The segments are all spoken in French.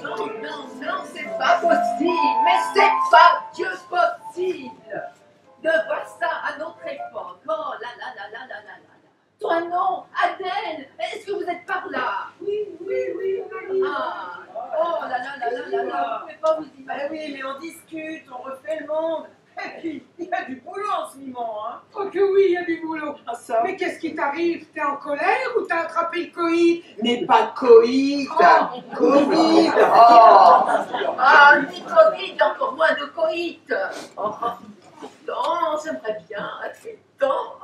Non, c'est pas possible, mais c'est pas Dieu possible de voir ça à notre époque. Oh là là là là là là là là. Toi non, Adèle, est-ce que vous êtes par là? Oui. Ah, oh là là là là là là, vous ne pouvez pas vous Ben imaginer. oui, mais on discute, on refait le monde. Et puis, il y a du boulot en ce moment, hein. Oh que oui, il y a du boulot. Ah ça. Mais qu'est-ce qui t'arrive? T'es en colère ou t'as attrapé le coït? Mais pas coït, Covid. Ah, ni Covid, encore moins de coït. Oh, non, j'aimerais bien être temps.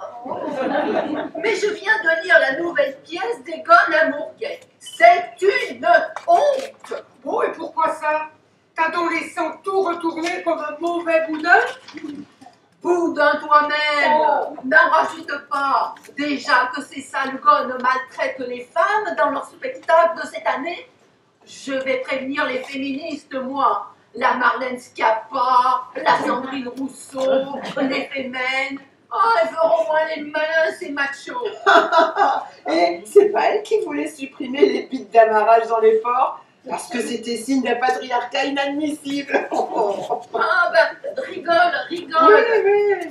Mais je viens de lire la nouvelle pièce d'Egon Amourguet. C'est une honte. Oh, et pourquoi ça? T'as donc laissé tout retourner comme un mauvais boudin? Boudin toi-même, n'en rajoute pas. Déjà que ces sales gones maltraitent les femmes dans leur spectacle de cette année, je vais prévenir les féministes, moi. La Marlène Schiappa, la Sandrine Rousseau, les Femen. Oh, elles feront moins les malins, ces machos. Et c'est pas elle qui voulait supprimer les pics d'amarrage dans les ports parce que c'était signe d'un patriarcat inadmissible. Ah ben, rigole. Oui.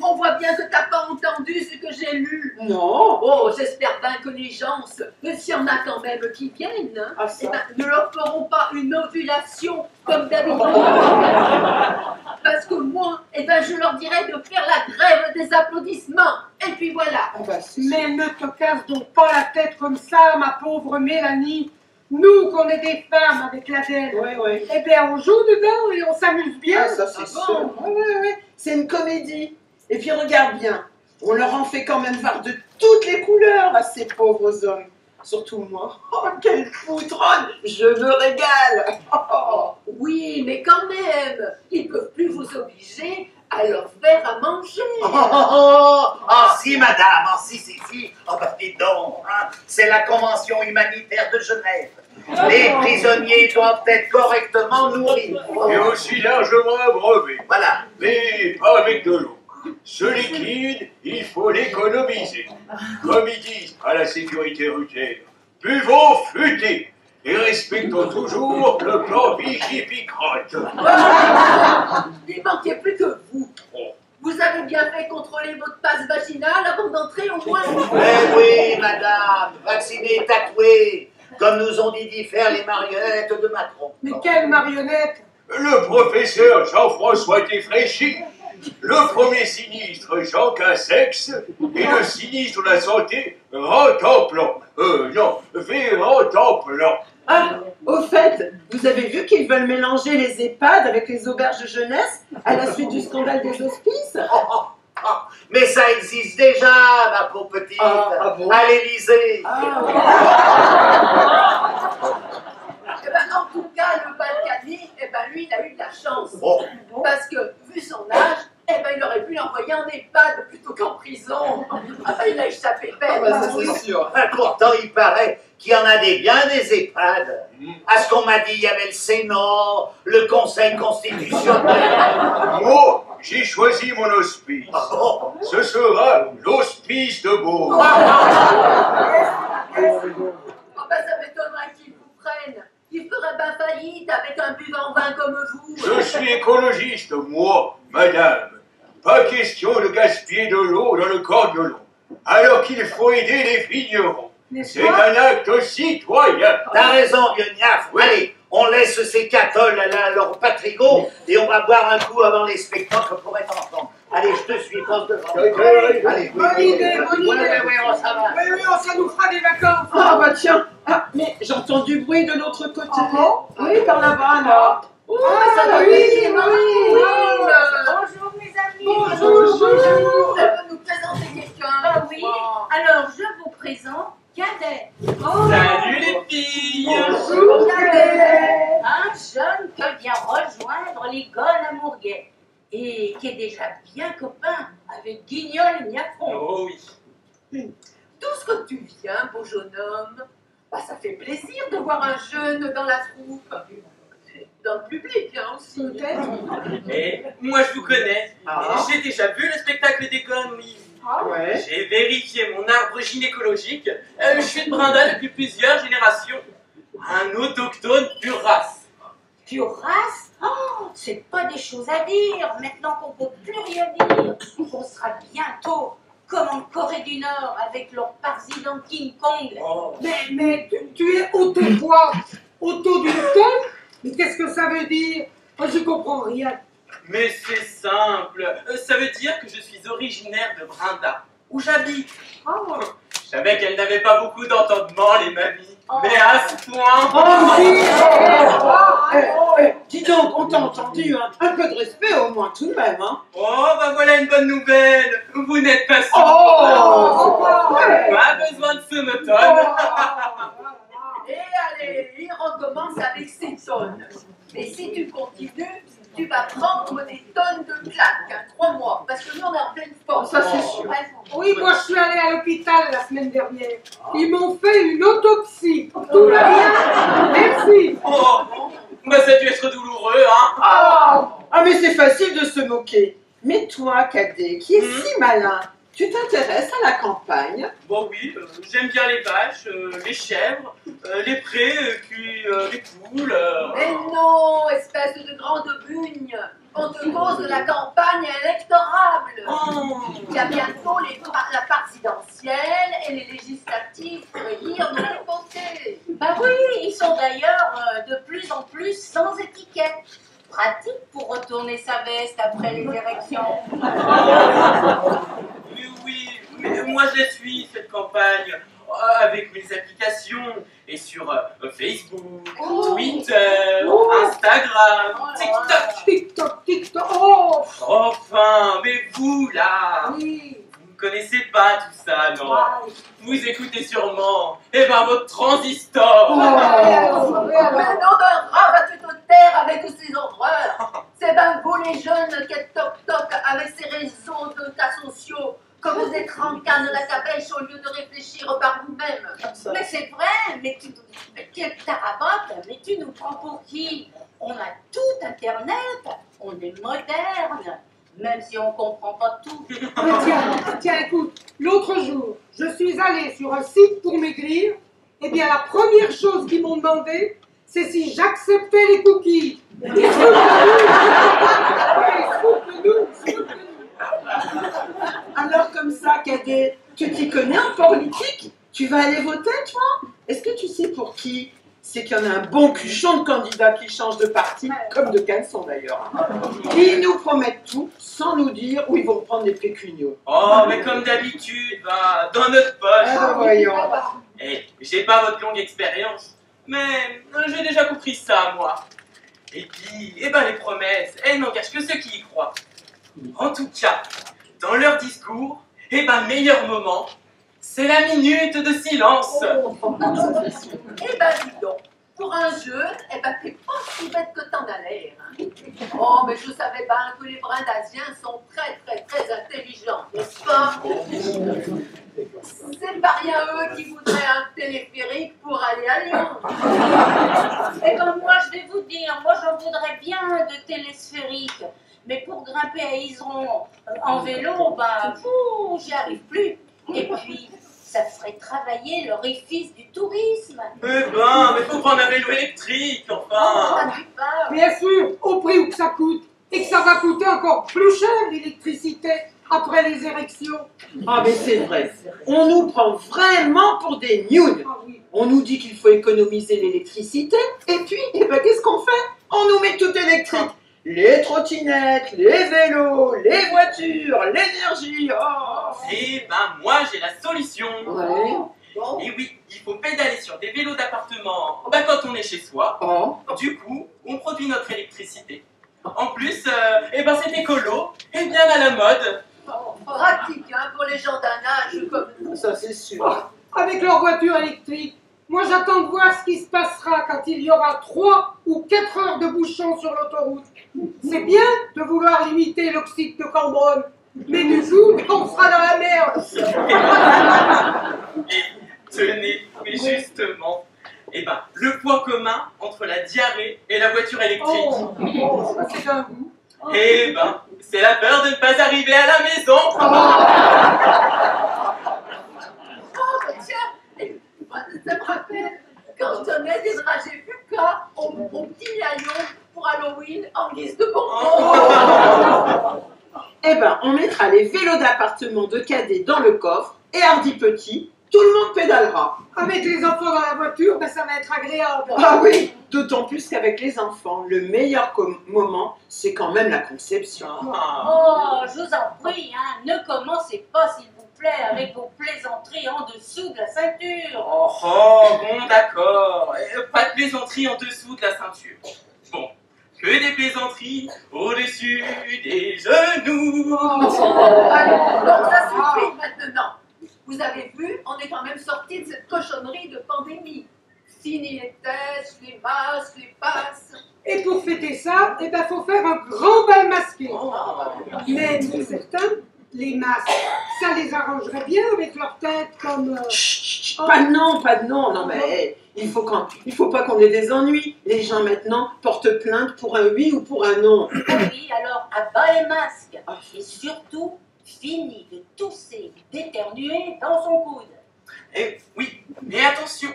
On voit bien que t'as pas entendu ce que j'ai lu. Non. Oh, j'espère bien que les gens, s'il y en a quand même qui viennent, hein, Ah, ça. eh ben, ne leur feront pas une ovulation comme d'habitude. Parce que moi, eh ben, je leur dirais de faire la grève des applaudissements. Et puis voilà. Ah bah, c'est Mais ne te casse donc pas la tête comme ça, ma pauvre Mélanie. Nous, qu'on est des femmes avec l'Adèle, Oui. eh bien, on joue dedans et on s'amuse bien. Ah, ça c'est Ah sûr. Oui. C'est une comédie. Et puis regarde bien, on leur en fait quand même voir de toutes les couleurs à ces pauvres hommes. Surtout moi. Oh, quelle foutronne! Je me régale. Oui, mais quand même, ils peuvent plus vous obliger à leur faire à manger. Si, madame, si. Oh, bah, dites donc, hein, c'est la Convention humanitaire de Genève. Les prisonniers doivent être correctement nourris. Et aussi largement abreuvé. Voilà. Mais pas avec de l'eau. Ce liquide, il faut l'économiser. Comme ils disent à la sécurité routière, buvons futé et respectons toujours le plan Vichy-Picrotte. Il manquait plus que vous. Vous avez bien fait contrôler votre passe vaginale avant d'entrer au moins. Eh oui, madame, vaccinée, tatouée, comme nous ont dit d'y faire les marionnettes de Macron. Mais quelle marionnette! Le professeur Jean-François Défraîchi, le premier sinistre Jean Cassex et le sinistre de la santé Rentemplant. Vérentemplant. Ah, au fait, vous avez vu qu'ils veulent mélanger les EHPAD avec les auberges de jeunesse à la suite du scandale des hospices? Mais ça existe déjà, ma pauvre petite, Ah bon? à l'Élysée. Eh ben, en tout cas, le Balkany, eh ben, lui, il a eu de la chance. Oh. Parce que, vu son âge, eh ben, il aurait pu l'envoyer en EHPAD plutôt qu'en prison. Ah ben, il a échappé belle. sûr. Pourtant, il paraît qu'il y en a des bien des EHPAD. À ce qu'on m'a dit, il y avait le Sénat, le Conseil constitutionnel. Moi, j'ai choisi mon hospice. Oh. Ce sera l'hospice de Beaune. Oh ben, ça m'étonnerait qu'ils vous prennent. Ils feraient bien faillite avec un buvant vin comme vous. Je suis écologiste, moi, madame. Pas question de gaspiller de l'eau dans le corps de l'eau. Alors qu'il faut aider les vignerons. C'est un acte citoyen. T'as raison, vieux Niaf. Allez, on laisse ces catoles à leur patrigot et on va boire un coup avant les spectacles pour être ensemble. Allez, je te suis, passe devant. Allez, Bonne idée, bonne idée. Oui, ça va. Oui, ça nous fera des vacances. Ah bah tiens, mais j'entends du bruit de l'autre côté. Ah bon? Oui, par là-bas, là. Mais ça doit oui, être oui. Bonjour mes amis. Bonjour. Elle peut nous présenter quelqu'un. Ah oui, alors je vous présente Cadet. Salut les filles! Bonjour, Cadet. Un jeune qui vient rejoindre les Gones à Mourguet et qui est déjà bien copain avec Guignol et Niafron. Oh oui. Tout ce que tu viens, beau jeune homme, bah, ça fait plaisir de voir un jeune dans la troupe. Dans le public, hein, aussi. Peut-être. Et moi je vous connais. Ah. J'ai déjà vu le spectacle des gones, oui. Ouais. J'ai vérifié mon arbre gynécologique. Je suis de Brinda depuis plusieurs générations. Un autochtone pure race. Pure race? Oh, c'est pas des choses à dire. Maintenant qu'on peut plus rien dire, on sera bientôt comme en Corée du Nord avec leur président King Kong. Oh. Mais tu es auto quoi? Auto d'une tonne? Mais qu'est-ce que ça veut dire? Moi, je comprends rien. Mais c'est simple. Ça veut dire que je suis originaire de Brinda, où j'habite. Oh. Je savais qu'elles n'avaient pas beaucoup d'entendement, les mamies. Oh. Mais à ce point... Dis donc, on t'a entendu, hein. Un peu de respect au moins tout de même, hein. Oh, bah voilà une bonne nouvelle. Vous n'êtes pas sourd. Oh, Pas besoin de sonotone. Et allez, il recommence avec ses tonnes. Mais si tu continues, tu vas prendre des tonnes de claques, hein, crois-moi, parce que nous on est en pleine forme. Ça, c'est sûr. Oui, moi je suis allée à l'hôpital la semaine dernière. Ils m'ont fait une autopsie. Tout va bien. Merci. Oh, bah ça a dû être douloureux, hein. Ah, mais c'est facile de se moquer. Mais toi, Cadet, qui est si malin, tu t'intéresses à la campagne? Bon oui, j'aime bien les vaches, les chèvres, les prés, puis les poules. Mais non, espèce de grande bugne, on te cause de la campagne électorable. Oh. Il y a bientôt la présidentielle et les législatives pour élire nos députés. Bah oui, ils sont d'ailleurs de plus en plus sans étiquette. Pratique pour retourner sa veste après les élections. Mais oui, mais moi je la suis cette campagne avec mes applications et sur Facebook, Twitter, Instagram, TikTok. TikTok, TikTok. Oh. Enfin, mais vous là, Oui. vous ne connaissez pas tout ça, non? Vous écoutez sûrement, votre transistor. Mais non d'un rat, vas-tu te taire avec ces horreurs? C'est ben vous les jeunes qui êtes toc-toc avec ces réseaux de tas sociaux, que vous êtes rancans de la cabèche au lieu de réfléchir par vous-même. Mais c'est vrai, mais quelle tarabote, mais tu nous prends pour qui? On a tout Internet, on est moderne, même si on comprend pas tout. Tiens, écoute, l'autre jour, je suis allée sur un site pour maigrir. Eh bien, la première chose qu'ils m'ont demandé, c'est si j'acceptais les cookies. Alors comme ça, Cadet, tu t'y connais en politique? Tu vas aller voter, toi? Est-ce que tu sais pour qui? C'est qu'il y en a un bon cuchon de candidats qui changent de parti, comme de caleçon d'ailleurs. Ils nous promettent tout sans nous dire où ils vont prendre les pécuniaux. Oh, mais comme d'habitude, dans notre poche. Ah, voyons. J'ai pas votre longue expérience, mais j'ai déjà compris ça, moi. Et puis, les promesses, elles n'engagent que ceux qui y croient. En tout cas, dans leur discours, le meilleur moment, c'est la minute de silence. Eh ben dis donc, pour un jeune, t'es pas si bête que t'en as l'air. Hein. Oh, mais je savais bien que les Brindasiens sont très intelligents, n'est-ce pas? C'est pas rien eux qui voudraient un téléphérique pour aller à Lyon. Eh ben moi, je vais vous dire, moi j'en voudrais bien de télésphérique. Mais pour grimper à Iseron en vélo, j'y arrive plus. Et puis, ça ferait travailler l'orifice du tourisme. Mais faut prendre un vélo électrique, enfin. Bien sûr, au prix où que ça coûte. Et que ça va coûter encore plus cher l'électricité après les érections. Ah, mais c'est vrai. On nous prend vraiment pour des gnounes. Ah oui. On nous dit qu'il faut économiser l'électricité. Et puis, qu'est-ce qu'on fait? On nous met tout électrique. Les trottinettes, les vélos, les voitures, l'énergie. Oh. Moi j'ai la solution. Ouais. Et oui, il faut pédaler sur des vélos d'appartement quand on est chez soi. Oh. Du coup, on produit notre électricité. En plus, c'est écolo et bien à la mode. Pratique hein, pour les gens d'un âge comme nous. Ça, c'est sûr. Avec leur voiture électrique. Moi, j'attends de voir ce qui se passera quand il y aura 3 ou 4 heures de bouchon sur l'autoroute. C'est bien de vouloir limiter l'oxyde de carbone, mais du coup, on sera dans la merde. Et tenez, mais justement, le point commun entre la diarrhée et la voiture électrique. Ça c'est d'un goût. C'est la peur de ne pas arriver à la maison. Oh, mais tiens, ça me rappelle quand je donnais des dragées Fuka aux petits lions pour Halloween en guise de bonbons. Eh ben, on mettra les vélos d'appartement de cadet dans le coffre et Hardy Petit, tout le monde pédalera. Avec les enfants dans la voiture, ben ça va être agréable. Ah oui, d'autant plus qu'avec les enfants, le meilleur moment, c'est quand même la conception. Oh, je vous en prie, hein, ne commencez pas, s'il vous plaît, avec vos plaisanteries en dessous de la ceinture. Oh, bon, d'accord. Pas de plaisanterie en dessous de la ceinture. Bon, que des plaisanteries au-dessus des genoux. Allez, donc ça suffit maintenant. Vous avez vu, on est quand même sorti de cette cochonnerie de pandémie. Fini les tests, les masques, les passes. Et pour fêter ça, eh ben, faut faire un grand bal masqué. Mais pour certains, les masques, ça les arrangerait bien avec leur tête comme... Chut, pas de nom, non mais il faut pas qu'on ait des ennuis. Les gens maintenant portent plainte pour un oui ou pour un non. Ah oui, alors à bas les masques. Et surtout, fini de tousser, d'éternuer dans son coude. Eh oui, mais attention,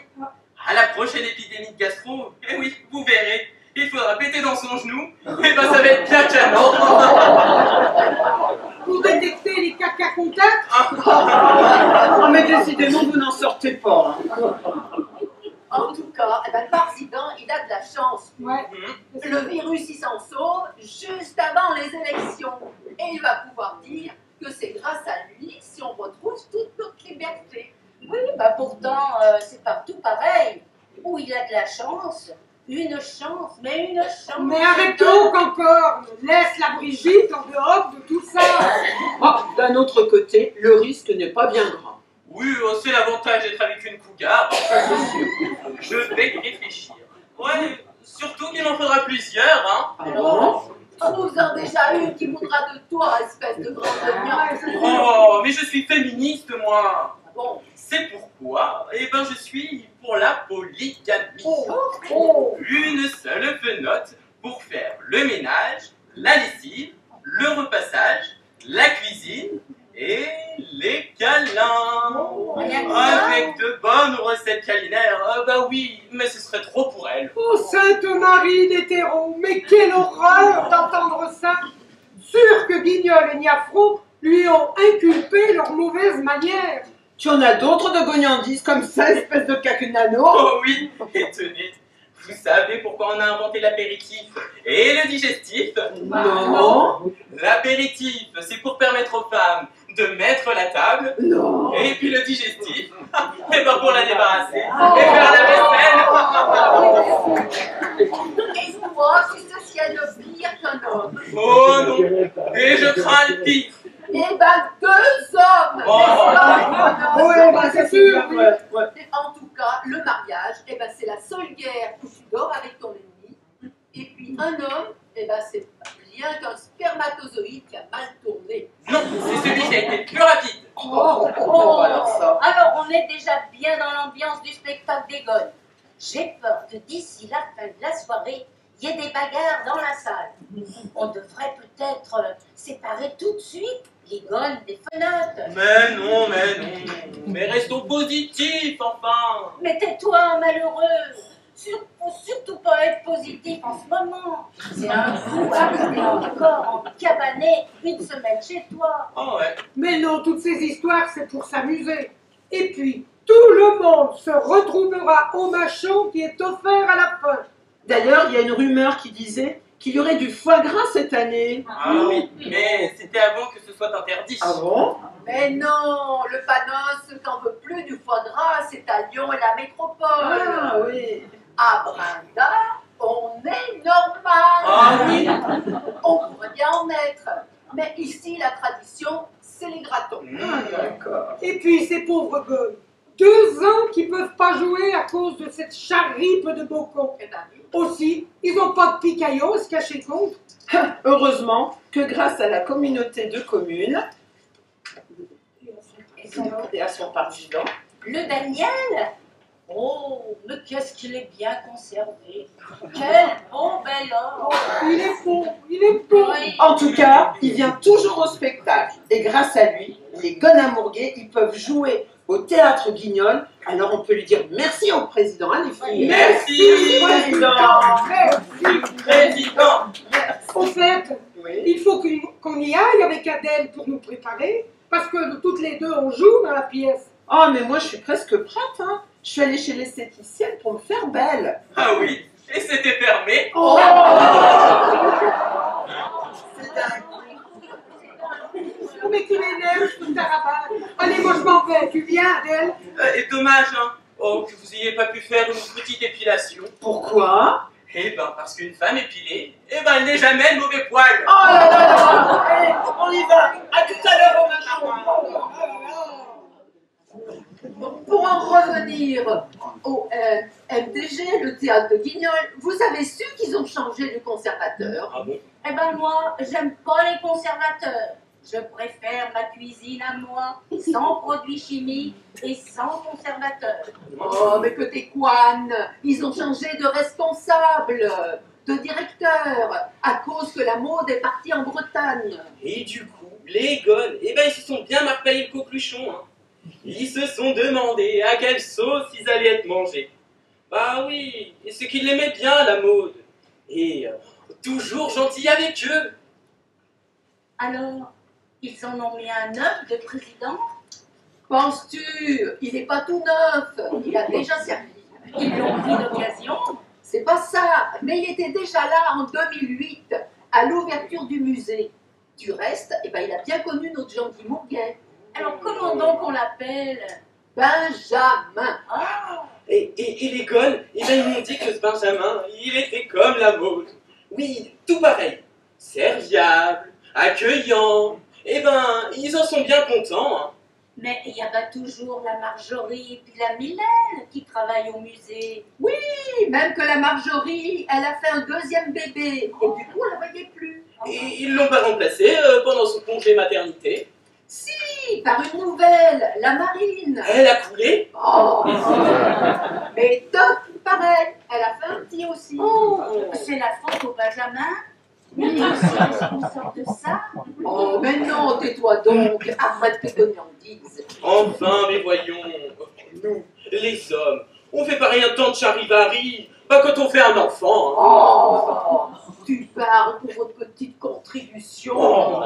à la prochaine épidémie de gastro, eh oui, vous verrez, il faudra péter dans son genou, et ben ça va être bien canon. Pour détecter les caca contacts. Oh mais décidément vous n'en sortez pas. Hein. En tout cas, eh ben, le président, il a de la chance. Ouais. Le virus, il s'en sauve juste avant les élections. Et il va pouvoir dire que c'est grâce à lui si on retrouve toute notre liberté. Oui, bah pourtant, c'est partout pareil. Où il a de la chance, une chance, mais une chance. Mais arrête donc encore. Laisse la Brigitte en dehors de tout ça. Oh, d'un autre côté, le risque n'est pas bien grand. Oui, c'est l'avantage d'être avec une cougar, ça c'est sûr. Je vais y réfléchir. Ouais, surtout qu'il en faudra plusieurs, hein. Ah bon? Trouve-en déjà une qui voudra de toi, espèce de grande gnôle. Oh, mais je suis féministe, moi. Bon, C'est pourquoi, eh ben, je suis pour la polygamie. Une seule fenotte pour faire le ménage, la lessive, le repassage, la cuisine et les câlins. Rien que ça. Avec de bonnes recettes câlinaires, bah oui, mais ce serait trop pour elle. Oh, Sainte Marie d'hétéro, mais quelle horreur d'entendre ça. Sûr que Guignol et Niafron lui ont inculpé leurs mauvaises manières. Tu en as d'autres de gognandises comme ça, espèce de cacunano? Oh oui, et tenez, vous savez pourquoi on a inventé l'apéritif et le digestif? Non. L'apéritif, c'est pour permettre aux femmes de mettre la table, Non. et puis le digestif, et ben pour la débarrasser, et faire la vaisselle. et toi, tu sais s'il y a de pire qu'un homme. Oh non, et je crains le pire. Eh ben, 2 hommes, Oh. n'est-ce pas? Ouais, bah c'est sûr. Oui. Ouais. En tout cas, le mariage, eh ben, c'est la seule guerre où tu dors avec ton ennemi. Et puis un homme, eh ben, c'est rien qu'un spermatozoïde qui a mal tourné. Non, c'est celui qui a été le plus rapide. Alors ça. Alors, on est déjà bien dans l'ambiance du spectacle des gones. J'ai peur que d'ici la fin de la soirée, il y ait des bagarres dans la salle. On devrait peut-être séparer tout de suite les gones des fenottes. Mais non, mais restons positifs, enfin. Mais tais-toi, malheureux. Faut surtout pas être positif en ce moment. C'est un coup à rester encore en cabanet une semaine chez toi. Oh ouais. Mais non, toutes ces histoires, c'est pour s'amuser. Et puis, tout le monde se retrouvera au machon qui est offert à la fin. D'ailleurs, il y a une rumeur qui disait qu'il y aurait du foie gras cette année. Ah oui, mais c'était avant que ce soit interdit. Ah bon? Mais non, le Panos n'en veut plus du foie gras, c'est à Lyon et la métropole. Ah oui. À Brinda, on est normal. Ah oui. On pourrait bien en mettre. Mais ici, la tradition, c'est les gratons. Ah, d'accord. Et puis, ces pauvres gones, 2 ans qui peuvent pas jouer à cause de cette charripe de bocon. Eh ben oui. Aussi, ils n'ont pas de picaillot à se cacher contre. Heureusement que grâce à la communauté de communes Et son- et à son président, Le Daniel? Oh, mais qu'est-ce qu'il est bien conservé. Quel beau bel homme. Il est beau, il est beau. Oui. En tout cas, il vient toujours au spectacle. Et grâce à lui, les Gonamourguais, ils peuvent jouer au théâtre Guignol. Alors on peut lui dire merci au président, hein, les filles. Merci, président. Président. Au fait, Oui. il faut qu'on y aille avec Adèle pour nous préparer, parce que toutes les deux, on joue dans la pièce. Oh, mais moi, je suis presque prête, hein. Je suis allée chez l'esthéticienne pour me faire belle. Ah oui, et c'était fermé. Oh, C'est dingue. mais tu m'énerves, toute ta rabat. Allez, moi, je m'en vais. Tu viens, Adèle? Et dommage, hein. Oh, que vous ayez pas pu faire une petite épilation. Pourquoi? Eh ben, parce qu'une femme épilée, eh ben, elle n'est jamais le mauvais poil. Oh là là là. Allez, on y va. À tout à l'heure, au Pour en revenir au MTG, le théâtre de Guignol, vous avez su qu'ils ont changé de conservateur. Ah bon? Eh ben moi, j'aime pas les conservateurs. Je préfère ma cuisine à moi, sans produits chimiques et sans conservateurs. Oh, mais que t'es couane, ils ont changé de responsable, de directeur, à cause que la mode est partie en Bretagne. Et du coup, les gones, eh ben, ils se sont bien marqués le coqueluchon, hein. Ils se sont demandé à quelle sauce ils allaient être mangés. Bah oui, et c'est qu'ils l'aimaient bien, la mode. Et toujours gentil avec eux. Alors, ils en ont mis un neuf de président. Penses-tu, il n'est pas tout neuf, il a déjà servi. Ils l'ont pris d'occasion. C'est pas ça, mais il était déjà là en 2008, à l'ouverture du musée. Du reste, eh ben, il a bien connu notre gentil Mourguet. Alors comment donc on l'appelle? Benjamin. Ah, Et les gones, eh ben, ils m'ont dit que ce Benjamin, il était comme la mode. Oui, tout pareil. Serviable, accueillant. Eh ben, ils en sont bien contents, hein. mais il y a pas toujours la Marjorie et puis la Mylène qui travaillent au musée. Oui, même que la Marjorie, elle a fait un deuxième bébé, et du coup, on la voyait plus. Et ils l'ont pas remplacé pendant son congé maternité. Si, par une nouvelle, la Marine. Elle a coulé. Oh, mais top, pareil, elle a fait un petit aussi. Oh, c'est la faute au Benjamin. Il est aussi responsable de ça. Oh, mais non, tais-toi donc, arrête tes gourmandises. Enfin, mais voyons, nous, les hommes, on fait pas rien tant de charivari, pas quand on fait un enfant, hein. Oh, tu parles pour votre petite contribution. Oh.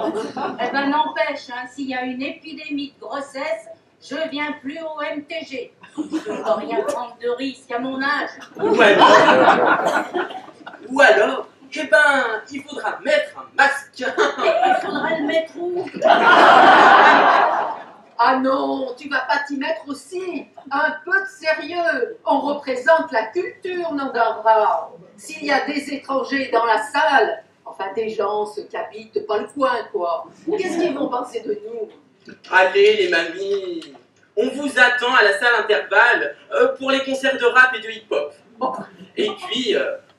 Eh ben n'empêche, hein, s'il y a une épidémie de grossesse, je viens plus au MTG. Je ne peux rien prendre de risque à mon âge. Ou alors, eh ben, il faudra mettre un masque. Et il faudrait le mettre où? Ah non, tu vas pas t'y mettre aussi. Un peu de sérieux. On représente la culture, Nandara. S'il y a des étrangers dans la salle, enfin des gens qui habitent pas le coin, quoi, qu'est-ce qu'ils vont penser de nous? Allez, les mamies, on vous attend à la salle intervalle pour les concerts de rap et de hip-hop. Et puis,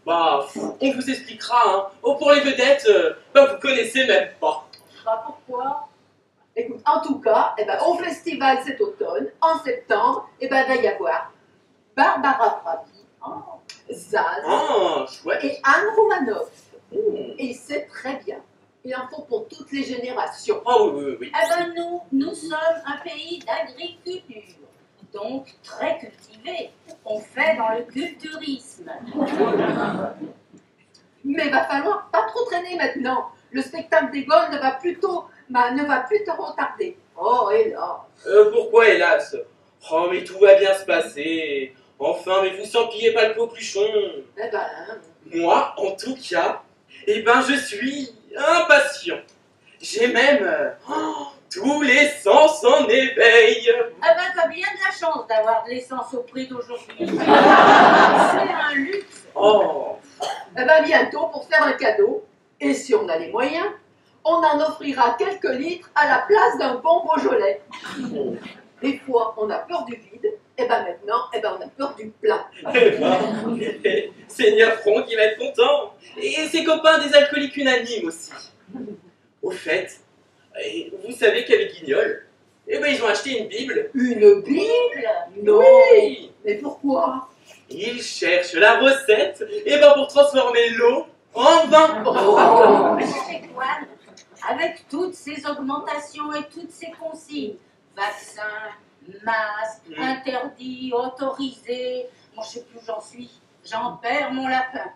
bah, on vous expliquera, hein. Oh, pour les vedettes, bah, vous connaissez même pas. Bah pourquoi? Écoute, en tout cas, eh ben, au festival cet automne, en septembre, eh ben, il va y avoir Barbara Pravi, Zaz Oh, chouette. et Anne Romanoff. Et c'est très bien. Il en faut pour toutes les générations. Oh, oui, oui, oui. Eh ben nous sommes un pays d'agriculture, donc très cultivé. On fait dans le culturisme. Mais va falloir pas trop traîner maintenant. Le spectacle des Gaules ne va plus trop tarder. Oh, et là. Pourquoi, hélas? Oh, mais tout va bien se passer. Enfin, mais vous s'empillez pas le coqueluchon. Eh ben, Moi, en tout cas, eh ben, je suis impatient. J'ai même tous les sens en éveil. Ah ben t'as bien de la chance d'avoir de l'essence au prix d'aujourd'hui. C'est un luxe. Oh, eh ben, bientôt, pour faire un cadeau, et si on a les moyens, on en offrira quelques litres à la place d'un bon Beaujolais. Des fois, on a peur du vide, et ben maintenant, eh ben, on a peur du plein. eh ben, Seigneur Franck, il va être content. Et ses copains des alcooliques unanimes aussi. Au fait, vous savez qu'avec Guignol, Eh ben, ils ont acheté une Bible. Une Bible? Non. Oui. Mais pourquoi? Ils cherchent la recette, eh ben, pour transformer l'eau en vin. Monsieur Coine, avec toutes ces augmentations et toutes ces consignes, vaccins, masques, interdits, autorisés, moi je sais plus où j'en suis, j'en perds mon lapin.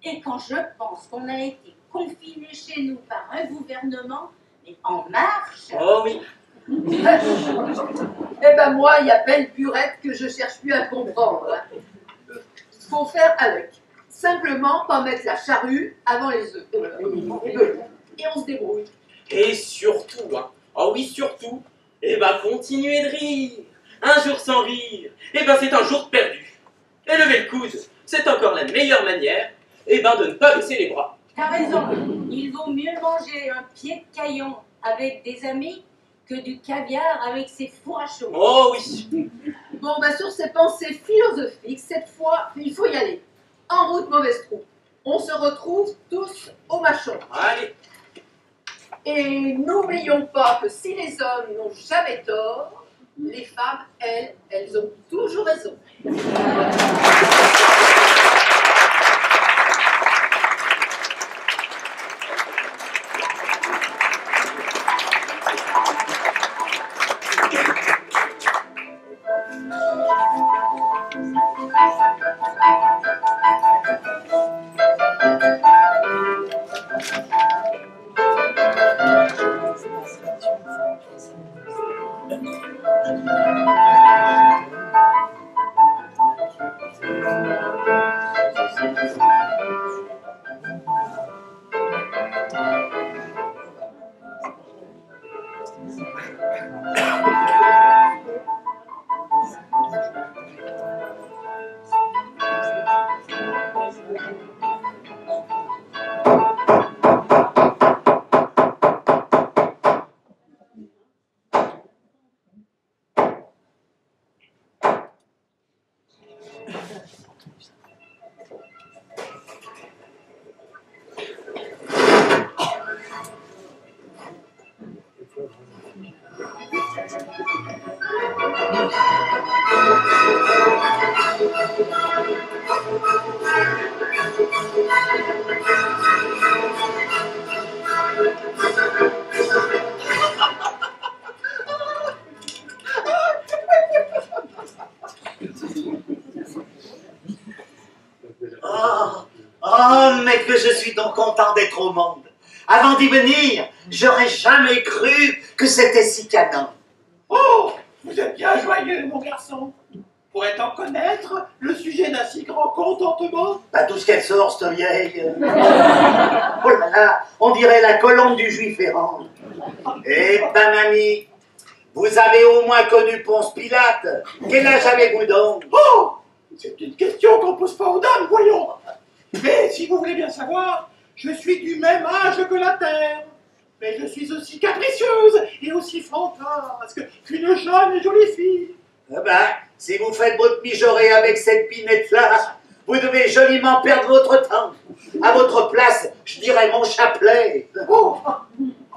Et quand je pense qu'on a été confinés chez nous par un gouvernement, mais en marche. Oh oui. Eh ben moi, il y a belle purette que je cherche plus à comprendre. Faut faire avec. Simplement pas mettre la charrue avant les œufs. Et on se débrouille. Et surtout, hein, oh oui, surtout, eh ben, continuez de rire. Un jour sans rire, eh ben, c'est un jour perdu. Et lever le coude, c'est encore la meilleure manière, eh ben, de ne pas baisser les bras. T'as raison, il vaut mieux manger un pied de caillon avec des amis que du caviar avec ses fours à chaud. Oh oui. Bon, ben sur ces pensées philosophiques, cette fois, il faut y aller. En route, mauvaise troupe. On se retrouve tous au machon. Allez. Et n'oublions pas que si les hommes n'ont jamais tort, les femmes, elles ont toujours raison. Oh, mais que je suis donc content d'être au monde. Avant d'y venir, j'aurais jamais cru que c'était si canon. Oh, vous êtes bien joyeux, mon garçon. Pourrait-on connaître le sujet d'un si grand contentement? Pas tout ce qu'elle sort, cette vieille. Oh là là, on dirait la colombe du juif errant. Eh ben, mamie, vous avez au moins connu Ponce Pilate. Quel âge avez-vous donc? Oh, c'est une question qu'on pose pas aux dames, voyons. Mais si vous voulez bien savoir, je suis du même âge que la terre. Mais je suis aussi capricieuse et aussi fantasque qu'une jeune et jolie fille. Eh ben, si vous faites votre mijaurée avec cette pinette-là, vous devez joliment perdre votre temps. À votre place, je dirais mon chapelet. Oh,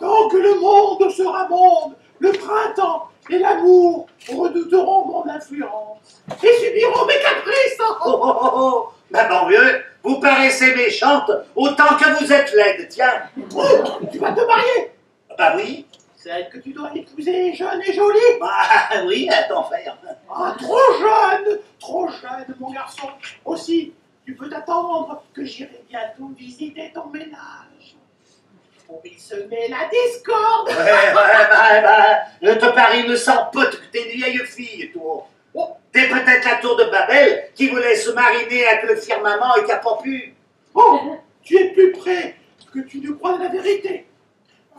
tant que le monde sera monde, le printemps et l'amour redouteront mon influence et subiront mes caprices. Oh, oh, oh, oh. Ben bon vieux, vous paraissez méchante autant que vous êtes laide, tiens. Oh, tu vas te marier. Bah oui. Celle que tu dois épouser jeune et jolie. Bah oui, à t'en faire. Ah, trop jeune, mon garçon. Aussi, tu peux t'attendre que j'irai bientôt visiter ton ménage. Pour y semer la discorde. Ouais, je te parie une sans pote que t'es une vieille fille, toi. Oh, t'es peut-être la tour de Babel qui voulait se mariner avec le firmament et qui a pas pu. Oh, tu es plus près que tu ne crois de la vérité.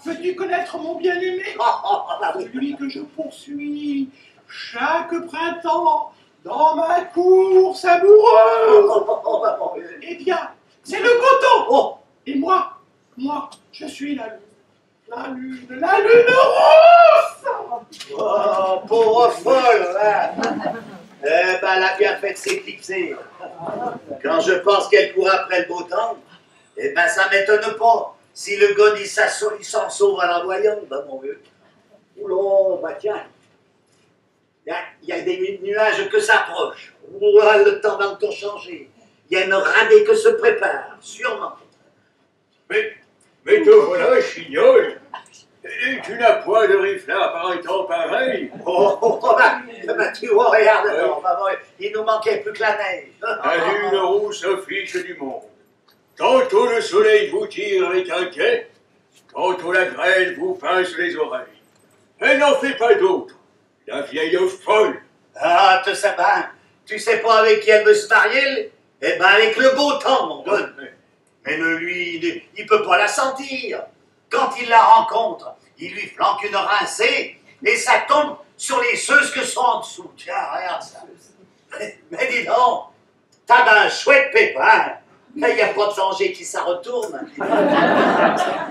Veux-tu connaître mon bien-aimé? Bah oui. Celui que je poursuis chaque printemps dans ma course amoureuse. Bah bon vieux. Eh bien, c'est le coton. Oh. Et moi, je suis la lune. La lune rousse. Oh, pauvre folle, hein. Eh ben, elle a bien fait de s'éclipser. Quand je pense qu'elle court après le beau temps, eh ben, ça m'étonne pas. Si le gars il s'en sauve à la voyante, ben mon vieux. Oulon, bah tiens, il y a des nuages que s'approchent. Ouah, le temps va encore changer. Il y a une radée que se prépare, sûrement. Mais te voilà, chignol. Et tu n'as point de riflard par un temps pareil. Bah, tu vois, regarde, il nous manquait plus que la neige. La lune rouge s'affiche du monde. Tantôt le soleil vous tire les quinquets, tantôt la grêle vous pince les oreilles. Elle n'en fait pas d'autre, la vieille folle. Ah, te sais ben, tu sais pas avec qui elle veut se marier? Eh ben avec le beau temps, mon gars. Mais lui, il peut pas la sentir. Quand il la rencontre, il lui flanque une rincée et ça tombe sur les ceuses que sont en dessous. Tiens, regarde ça. Mais dis donc, t'as d'un chouette pépin. Il n'y a pas de danger qui ça retourne.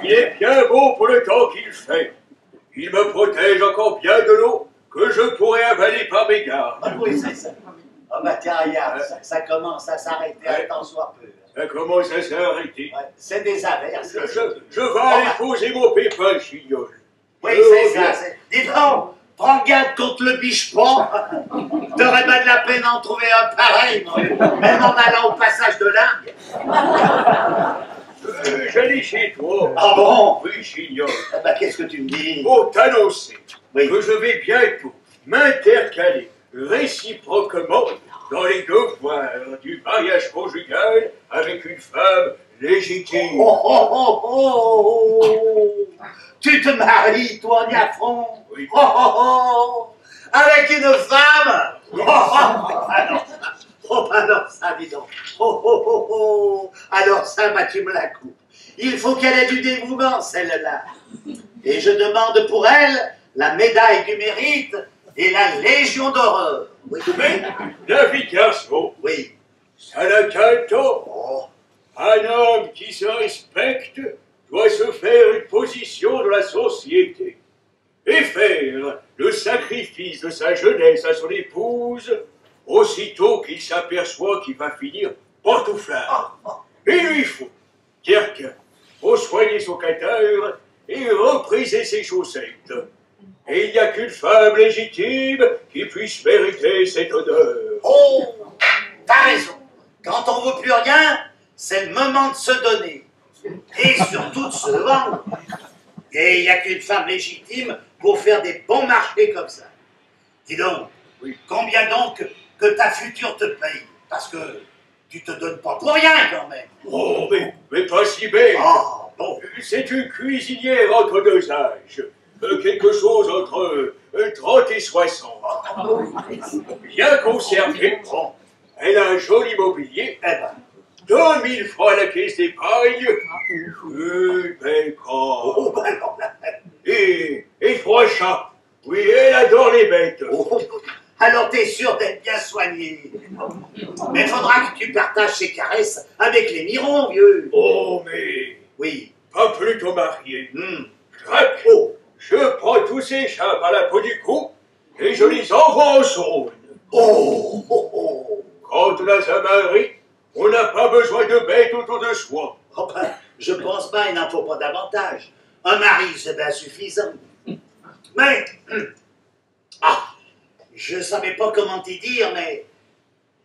Il est bien beau pour le temps qu'il fait. Il me protège encore bien de l'eau que je pourrais avaler par mes gardes. Oui, c'est ça. Ah bah tiens, regarde, ça commence à s'arrêter, un temps soit peu. Ça commence à s'arrêter. Ouais, c'est des averses. Je vais aller poser mon pépin, chignol. Oui, c'est ça. Dis donc, prends garde contre le biche-pont. T'aurais pas de la peine d'en trouver un pareil, moi. Même en allant au passage de l'Argue. J'allais chez toi. Ah bon? Oui, chignol. Ah bah qu'est-ce que tu me dis? Pour t'annoncer Oui. que je vais bientôt m'intercaler réciproquement dans les devoirs du mariage conjugal avec une femme légitime. Oh, oh, oh, oh, oh. Tu te maries, toi, Niafron? Oui. Oh, oh, oh. Avec une femme? Oh, alors ça, dis donc. Oh, oh, oh, oh. Alors ça, bah, tu me la coupes. Il faut qu'elle ait du dévouement, celle-là. Et je demande pour elle la médaille du mérite et la Légion d'horreur. Oui. Mais, David Garçon, Oui. ça n'a qu'un temps. Oh. Un homme qui se respecte doit se faire une position dans la société et faire le sacrifice de sa jeunesse à son épouse aussitôt qu'il s'aperçoit qu'il va finir pantouflard. Il lui faut quelqu'un pour soigner son cathare et repriser ses chaussettes. Et il n'y a qu'une femme légitime qui puisse mériter cet honneur. Oh, t'as raison. Quand on ne veut plus rien, c'est le moment de se donner. Et surtout de se vendre. Et il n'y a qu'une femme légitime pour faire des bons marchés comme ça. Dis donc, combien donc que ta future te paye? Parce que tu te donnes pas pour rien quand même. Oh, mais pas si bête. Ah, bon. C'est une cuisinière entre deux âges. Quelque chose entre 30 et 60. Bien conservée. Bon, Elle a un joli mobilier. eh ben. 2000 francs à la caisse d'épargne. Une belle Oh, corps. ben alors là. Et 3 chats. Oui, elle adore les bêtes. Oh, alors t'es sûr d'être bien soigné. Mais il faudra que tu partages ces caresses avec les mirons, vieux. Oh, mais Oui. pas plutôt marié. Crac. Oh. Je prends tous ces chats par la peau du cou et je les envoie au Saône. Oh, oh, oh. Quand on a sa mari, on n'a pas besoin de bêtes autour de soi. Oh ben, je pense pas, il n'en faut pas davantage. Un mari, c'est bien suffisant. Mais, je savais pas comment t'y dire, mais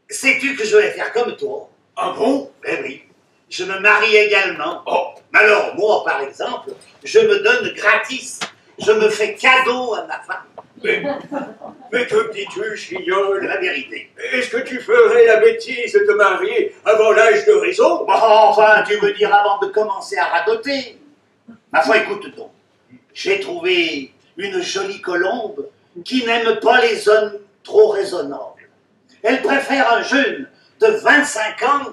sais-tu que je vais faire comme toi? Ah bon? Ben oui, je me marie également. Oh, Mais alors, moi, par exemple, je me donne gratis. Je me fais cadeau à ma femme. mais que dis-tu, chignol? La vérité. Est-ce que tu ferais la bêtise de te marier avant l'âge de raison? Bon, enfin, tu veux dire avant de commencer à radoter? Ma foi, écoute donc. J'ai trouvé une jolie colombe qui n'aime pas les hommes trop raisonnables. Elle préfère un jeune de 25 ans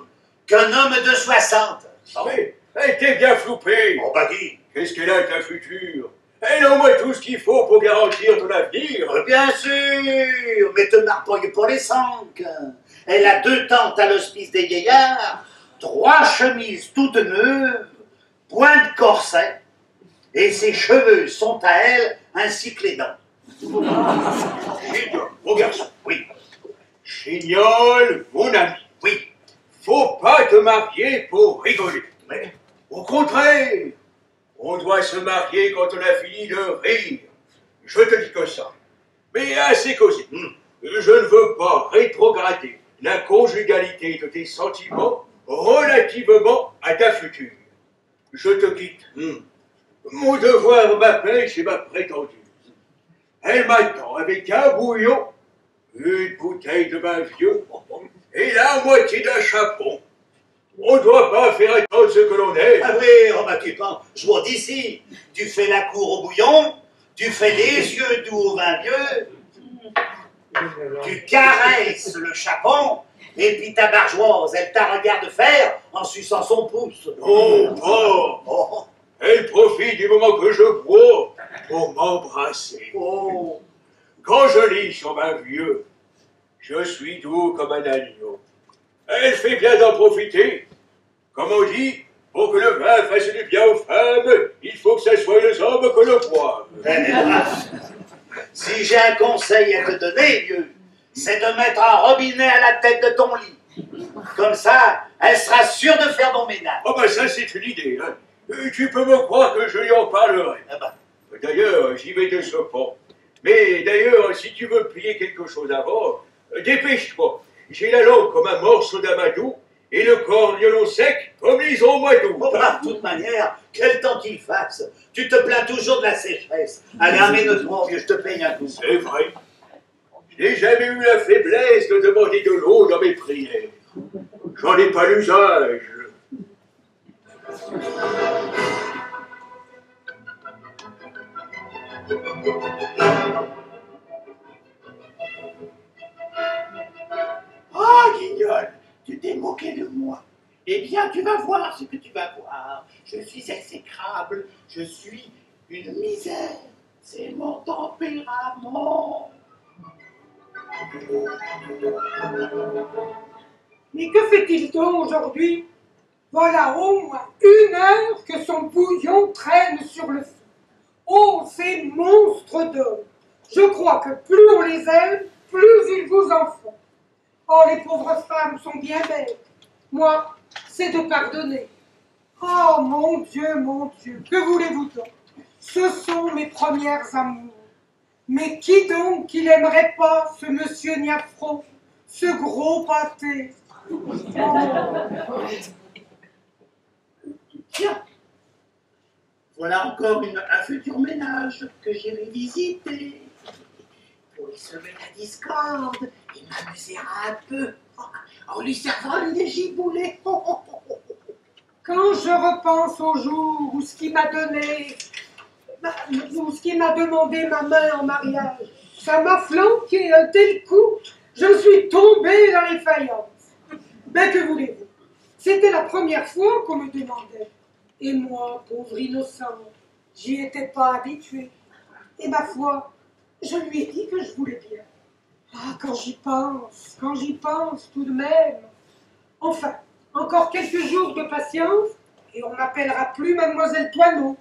qu'un homme de 60. Ah oui, elle t'est bien floupée. Bon, bah dis. Qu'est-ce qu'elle a, ta future? Elle a au moins tout ce qu'il faut pour garantir ton avenir. Bien sûr, mais te marpoille pas les sangs. Elle a 2 tantes à l'hospice des vieillards, 3 chemises toutes neuves, point de corset, et ses cheveux sont à elle ainsi que les dents. Chignol, mon garçon. Oui, Chignol, mon ami. oui, Faut pas te marier pour rigoler. mais Au contraire, on doit se marier quand on a fini de rire. Je te dis que ça. Mais assez causé. Je ne veux pas rétrograder la conjugalité de tes sentiments relativement à ta future. Je te quitte. Mon devoir m'appelle chez ma prétendue. Elle m'attend avec un bouillon, une bouteille de vin vieux et la moitié d'un chapon. On ne doit pas faire attendre ce que l'on est. Ah oui, remarquez pas, je vois d'ici. Tu fais la cour au bouillon, tu fais les yeux doux au vin vieux, tu caresses le chapon, et puis ta bargeoise, elle t'a regarde faire en suçant son pouce. Non, pas. Oh, Elle profite du moment que je bois pour m'embrasser. oh. Quand je lis sur ma vieux, je suis doux comme un agneau. Elle fait bien d'en profiter. Comme on dit, pour que le vin fasse du bien aux femmes, il faut que ce soit les hommes que le boivent. Si j'ai un conseil à te donner, vieux, c'est de mettre un robinet à la tête de ton lit. Comme ça, elle sera sûre de faire ton ménage. Oh ben ça c'est une idée, hein. Tu peux me croire que je lui en parlerai. Ah bah. D'ailleurs, j'y vais de ce pas. Mais d'ailleurs, si tu veux plier quelque chose avant, dépêche-toi. J'ai la langue comme un morceau d'amadou et le corps violon sec comme les au mois d'août. Oh, bah, de toute manière, quel temps qu'il fasse, tu te plains toujours de la sécheresse. Allez, amène-toi, vieux, je te paye un coup. C'est vrai. Je n'ai jamais eu la faiblesse de demander de l'eau dans mes prières. J'en ai pas l'usage. Ah, Guignol, tu t'es moqué de moi. Eh bien, tu vas voir ce que tu vas voir. Je suis exécrable, je suis une misère. C'est mon tempérament. Mais que fait-il donc aujourd'hui? Voilà au moins 1 heure que son bouillon traîne sur le feu. Oh, ces monstres d'hommes! Je crois que plus on les aime, plus ils vous en font. Oh, les pauvres femmes sont bien belles. Moi, c'est de pardonner. Oh, mon Dieu, que voulez-vous donc? Ce sont mes premières amours. Mais qui donc qui n'aimerait pas ce monsieur Niafro, ce gros pâté? Tiens, voilà encore un futur ménage que j'irai visiter pour y semer la discorde et m'amuser un peu en lui servant des giboulets. Quand je repense au jour où ce qui m'a donné, où ce qui m'a demandé ma main en mariage, ça m'a flanqué un tel coup, je suis tombée dans les faïences. Mais que voulez-vous? C'était la première fois qu'on me demandait. Et moi, pauvre innocent, j'y étais pas habituée. Et ma foi, je lui ai dit que je voulais bien. Ah, quand j'y pense tout de même. Enfin, encore quelques jours de patience, et on m'appellera plus Mademoiselle Toineau.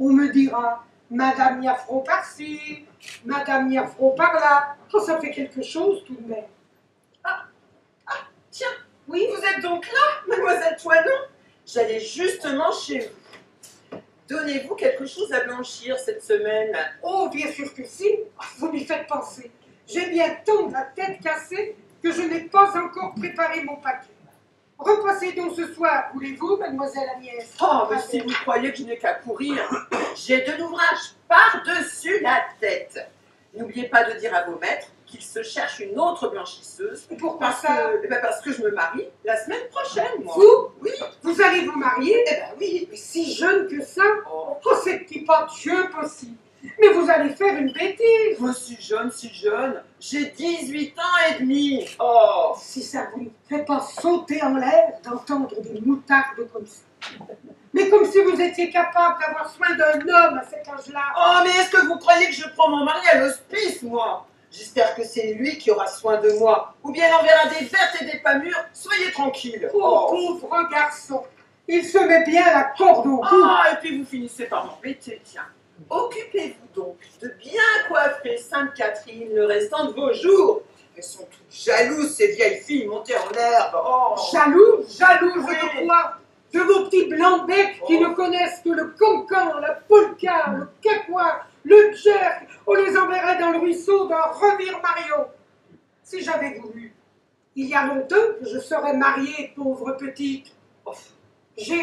On me dira Madame Niafro par-ci, Madame Niafro par-là. Oh, ça fait quelque chose tout de même. Tiens, oui, vous êtes donc là, mademoiselle Toinon? J'allais justement chez vous. Donnez-vous quelque chose à blanchir cette semaine? Oh, bien sûr que si, vous m'y faites penser. J'ai bien tant la tête cassée que je n'ai pas encore préparé mon paquet. Repassez donc ce soir, voulez-vous, mademoiselle Agnès? Oh, mais si vous croyez que je n'ai qu'à courir, j'ai de l'ouvrage par-dessus la tête. N'oubliez pas de dire à vos maîtres qu'ils se cherchent une autre blanchisseuse. Et pourquoi Parce ça? parce que je me marie la semaine prochaine, moi. Vous? Oui. Vous allez vous marier? Eh ben oui. Mais si jeune que ça? Oh, Oh, c'est petit pas Dieu possible. Mais vous allez faire une bêtise. vous, si jeune. J'ai 18 ans et demi. Oh. Si ça vous ne fait pas sauter en l'air d'entendre des moutardes comme ça. Mais comme si vous étiez capable d'avoir soin d'un homme à cet âge-là. Oh, mais est-ce que vous croyez que je prends mon mari à l'hospice, moi? J'espère que c'est lui qui aura soin de moi. Ou bien il enverra des vertes et des pas mûres. Soyez tranquille. Oh, pauvre garçon. Il se met bien la corde au cou. Ah, et puis vous finissez par m'embêter, tiens. Occupez-vous donc de bien coiffer Sainte-Catherine le restant de vos jours. Elles sont toutes jalouses, ces vieilles filles montées en herbe. Oh. Jalouse Oui. de quoi? De vos petits blancs-becs qui ne connaissent que le cancan, la polka, le cacouin, le jerk, oh les enverrai dans le ruisseau d'un revire Mario. Si j'avais voulu, il y a longtemps que je serais mariée, pauvre petite. J'ai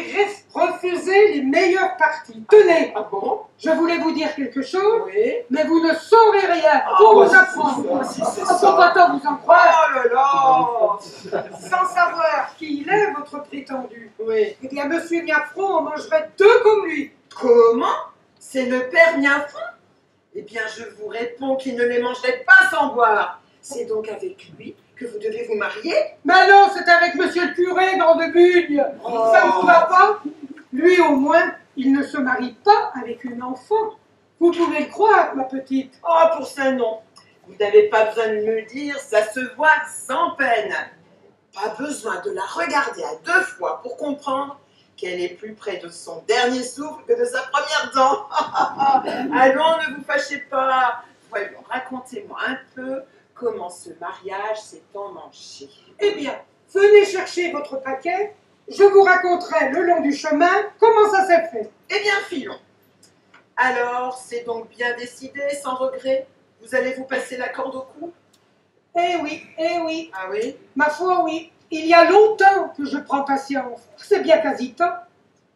refusé les meilleures parties. Tenez, Ah bon? je voulais vous dire quelque chose, Oui. mais vous ne saurez rien pour vous apprendre. Si c'est Faut ça. pas tant vous en croire. Oh là là! Sans savoir qui il est, votre prétendu. Oui. Eh bien, monsieur Niafron en mangerait deux comme lui. Comment? C'est le père Niafron? Eh bien, je vous réponds qu'il ne les mangerait pas sans boire. C'est donc avec lui que vous devez vous marier? Mais non, c'est avec monsieur le curé, grande bugne. Oh. Ça ne vous va pas? Lui, au moins, il ne se marie pas avec une enfant. Vous pouvez le croire, ma petite. Oh, pour ça, non. Vous n'avez pas besoin de me dire, ça se voit sans peine. Pas besoin de la regarder à 2 fois pour comprendre qu'elle est plus près de son dernier souffle que de sa première dent. Allons, ne vous fâchez pas. Voyons, racontez-moi un peu comment ce mariage s'est emmanché. Eh bien, venez chercher votre paquet. Je vous raconterai le long du chemin comment ça s'est fait. Eh bien, filons. Alors, c'est donc bien décidé, sans regret? Vous allez vous passer la corde au cou? Eh oui, Ah oui? ma foi, oui. Il y a longtemps que je prends patience. C'est bien quasi temps.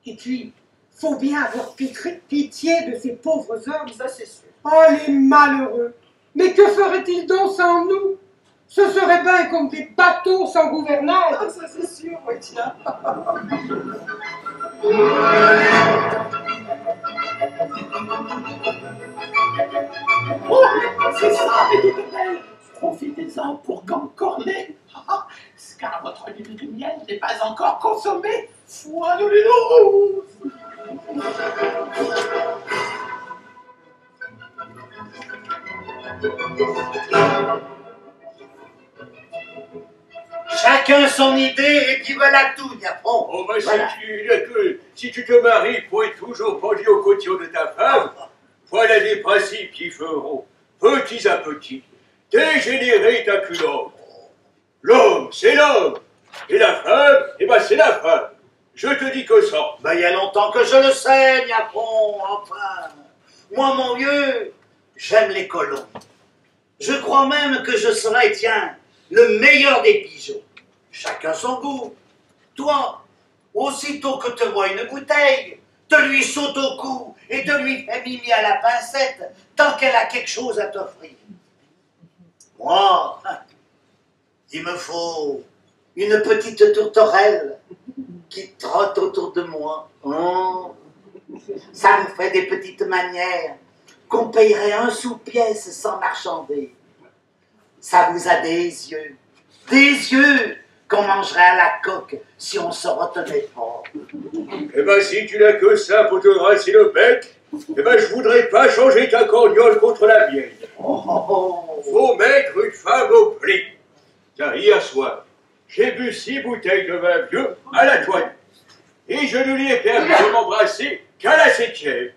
Et puis, faut bien avoir pitié de ces pauvres hommes. Ça, c'est sûr. Oh, les malheureux! Mais que feraient-ils donc sans nous? Ce serait bien comme des bateaux sans gouvernail. Ah, ça, c'est sûr, oui, tiens. Oh, c'est ça, mes toutes belles. Profitez-en pour concorder. Car votre lune de miel n'est pas encore consommée. Foi de l'élo. Chacun son idée et puis voilà tout, Niafron. Oh, bah, Voilà. si tu te maries pour être toujours pendu au cotillon de ta femme, voilà des principes qui feront, petits à petits, dégénérer ta culotte. L'homme, c'est l'homme, et la femme, eh ben, c'est la femme. Je te dis que ça. Ben, il y a longtemps que je le sais, Niafron, enfin. Moi, mon vieux, j'aime les colons. Je crois même que je serais, tiens, le meilleur des pigeons. Chacun son goût. Toi, aussitôt que te voit une bouteille, te lui saute au cou et te lui fait mimi à la pincette tant qu'elle a quelque chose à t'offrir. Moi, il me faut une petite tourterelle qui trotte autour de moi. Oh, ça vous fait des petites manières qu'on payerait 1 sou pièce sans marchander. Ça vous a des yeux qu'on mangerait à la coque si on se retenait pas. Eh ben, si tu n'as que ça pour te rincer le bec, eh ben, je voudrais pas changer ta cordiole contre la mienne. Oh, oh, oh. Faut mettre une femme au prix. Car hier soir, j'ai bu 6 bouteilles de vin vieux à la toile. Et je ne lui ai permis de m'embrasser qu'à la 7e.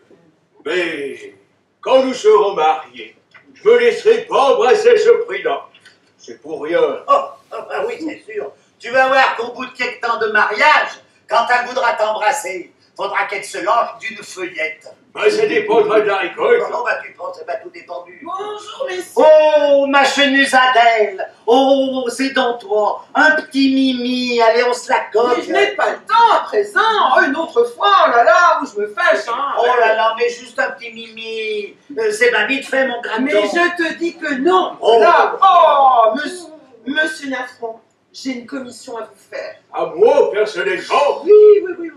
Mais quand nous serons mariés, je me laisserai pas embrasser ce prix-là. C'est pour rien. Oh, bah oui, c'est sûr. Tu vas voir qu'au bout de quelques temps de mariage, quand elle voudra t'embrasser, faudra qu'elle se lâche d'une feuillette. Ben, ça dépendra de la récolte. Oh, bah tu penses, c'est pas tout dépendu. Bonjour, messieurs. Oh, ma chenuzadelle. Oh, c'est dans toi. Un petit mimi. Allez, on se la coque. Mais je n'ai pas le temps à présent. Une autre fois, oh là là, où je me fâche. Hein. Oh là là, mais juste un petit mimi. C'est bien vite fait, mon gratin. Mais je te dis que non. Oh. Là, oh, monsieur Niafron, j'ai une commission à vous faire. À moi, personnellement, Oui.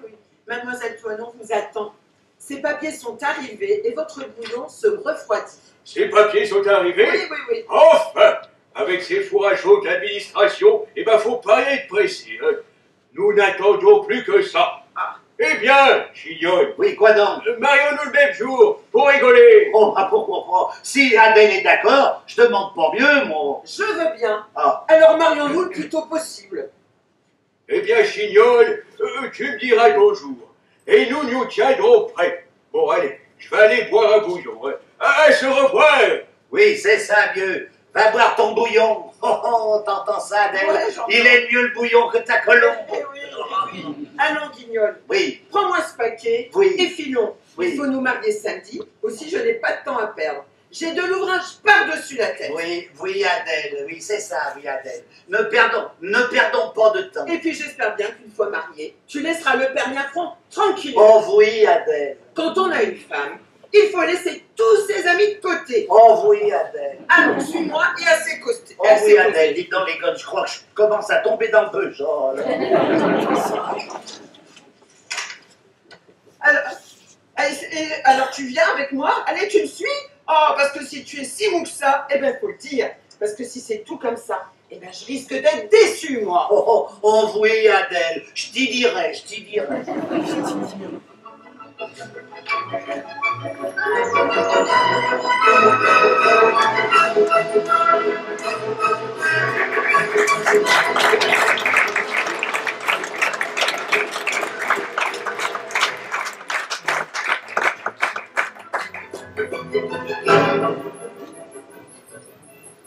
Mademoiselle Toinon vous attend. Ces papiers sont arrivés et votre bouillon se refroidit. ces papiers sont arrivés. Oui. Enfin, avec ces fours à chaud de l'administration, eh ben, faut pas être pressé. Hein. Nous n'attendons plus que ça. Ah. Eh bien, Chignol, Oui, quoi donc? marions-nous le même jour, pour rigoler. Oh, ah, pourquoi pas? Si Adèle est d'accord, je demande pas mieux, moi. Je veux bien. Ah. Alors marions-nous le plus tôt possible. Eh bien, Chignol, tu me diras ton jour. Et nous nous tiendrons prêts. Bon, allez, je vais aller boire un bouillon. Hein. À se revoir. Oui, c'est ça, vieux. Va boire ton bouillon. Oh, t'entends ça, Adèle? Ouais, j'entends. Il est mieux le bouillon que ta colombe. Oui. Allons, Guignol. Oui, Prends-moi ce paquet Oui. et filons. Oui. Il faut nous marier samedi. Aussi, je n'ai pas de temps à perdre. J'ai de l'ouvrage par-dessus la tête. Oui, oui, Adèle, oui, c'est ça, oui, Adèle. Ne perdons pas de temps. Et puis j'espère bien qu'une fois marié, tu laisseras le père Niafran tranquille. Oh oui, Adèle. Quand on a une femme, il faut laisser tous ses amis de côté. Oh oui, Adèle. Allons, suis-moi et à ses côtés. Oh oui, Adèle, dites donc les gars, je crois que je commence à tomber dans le besoin. Alors tu viens avec moi? Allez, tu me suis? Oh, parce que si tu es si mou que ça, eh ben faut le dire. Parce que si c'est tout comme ça, eh ben je risque d'être déçu, moi. Oh oui, Adèle, je t'y dirai.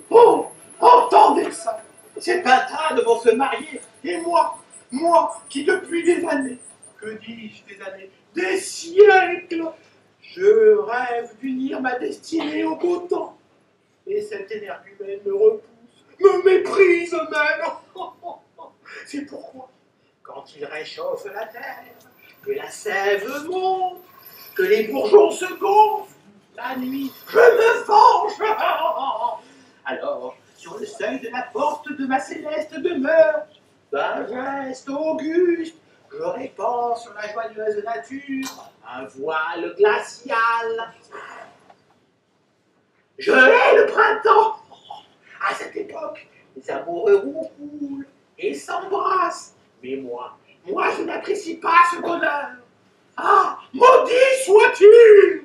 Oh, entendez ça. Ces patanes vont se marier. Et moi qui depuis des années, que dis-je des années, des siècles, je rêve d'unir ma destinée au beau temps. Et cette énergumène me repousse, me méprise même. C'est pourquoi, quand il réchauffe la terre, que la sève monte, que les bourgeons se gonflent, la nuit, je me venge. Alors, sur le seuil de la porte de ma céleste demeure, d'un geste auguste, je répands sur la joyeuse nature un voile glacial. Je hais le printemps. À cette époque, les amoureux roucoulent et s'embrassent. Mais moi, je n'apprécie pas ce bonheur. Ah, maudit soit-il!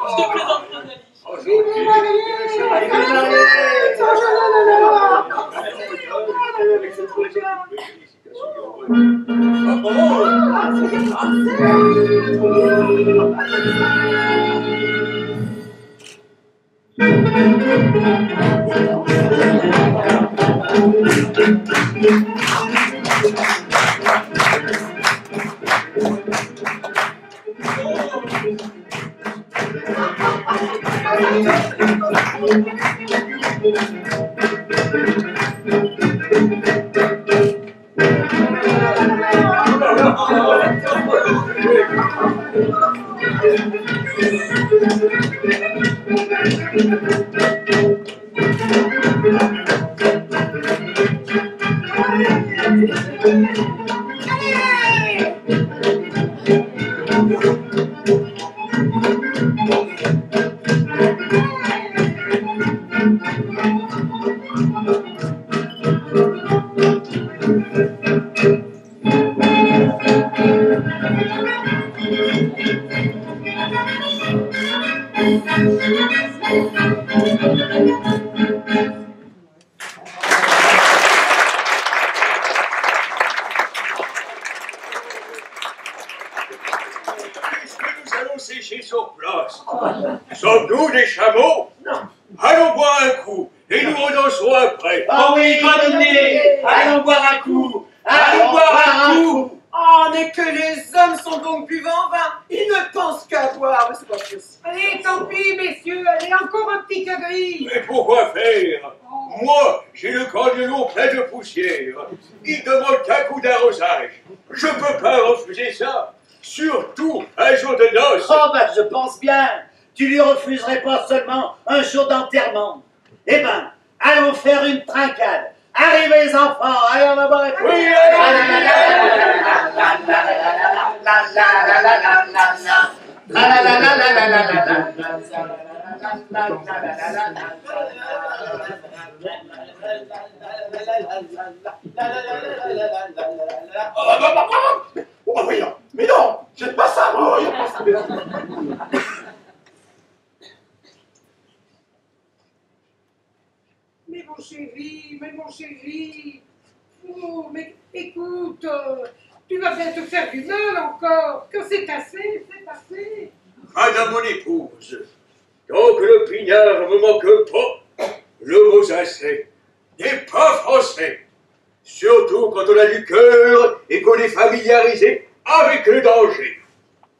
Je te plaisante, mon ami. Qu'est-ce que nous allons sécher sur place? Sommes-nous des chameaux? Non. Allons boire un coup et nous redansons après. Oh oui, condamné. Allons boire un coup. Allons boire un coup. Oh, mais que les hommes sont donc buvants en vin. Ils ne pensent qu'à boire, mais c'est pas possible. Allez, tant pis, messieurs, allez, encore un petit quadrille. Mais pourquoi faire? Moi, j'ai le cagnolon plein de poussière. Il demande qu'un coup d'arrosage. Je peux pas refuser ça. Surtout un jour de noces. Oh, bah, je pense bien. Tu lui refuserais pas seulement un jour d'enterrement. Eh ben, allons faire une trincade. Arrivez les enfants, allez on va boire un coup. Oui, Oh, voyons. Mais non, j'aime pas ça, moi, j'aime pas ça. mais mon chéri. Oh, mais écoute, tu vas bien te faire du mal encore, que c'est assez, c'est assez. Madame mon épouse, tant que le pignard ne me manque pas, le rosacé n'est pas français. Surtout quand on a du cœur et qu'on est familiarisé avec le danger.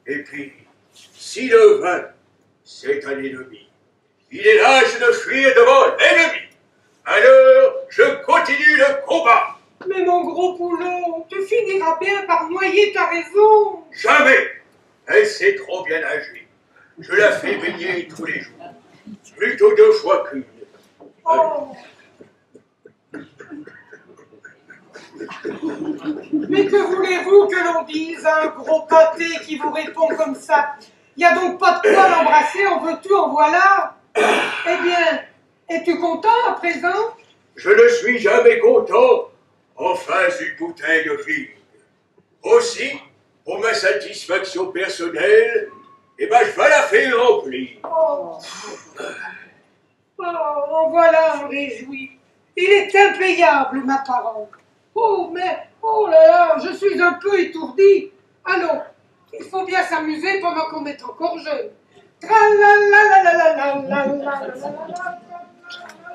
Et puis, si le vin, c'est un ennemi, il est lâche de fuir devant l'ennemi. Alors, je continue le combat. Mais mon gros poulon, tu finiras bien par noyer ta raison. Jamais. Elle sait trop bien nager. Je la fais baigner tous les jours. Plutôt 2 fois qu'une. Oh. Mais que voulez-vous que l'on dise à un gros pâté qui vous répond comme ça? Il n'y a donc pas de quoi l'embrasser, en veux-tu, en voilà. Eh bien, es-tu content à présent? Je ne suis jamais content en face d'une bouteille vide. Aussi, pour ma satisfaction personnelle, eh ben, je vais la faire remplir. Oh. Oh, en voilà un réjoui. Il est impayable, ma parole. Oh, mais, oh là là, je suis un peu étourdi. Allons, il faut bien s'amuser pendant qu'on est encore jeune.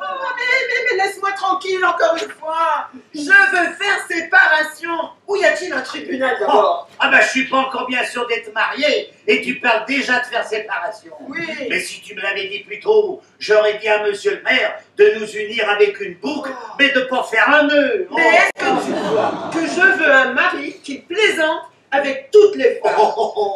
Oh, mais laisse-moi tranquille encore une fois. Je veux faire séparation. Où y a-t-il un tribunal d'abord? Ah ben je suis pas encore bien sûr d'être marié et tu parles déjà de faire séparation. Oui. Mais si tu me l'avais dit plus tôt, j'aurais dit à monsieur le maire de nous unir avec une boucle, mais de pas faire un nœud. Mais est-ce que tu vois que je veux un mari qui plaisante avec toutes les femmes?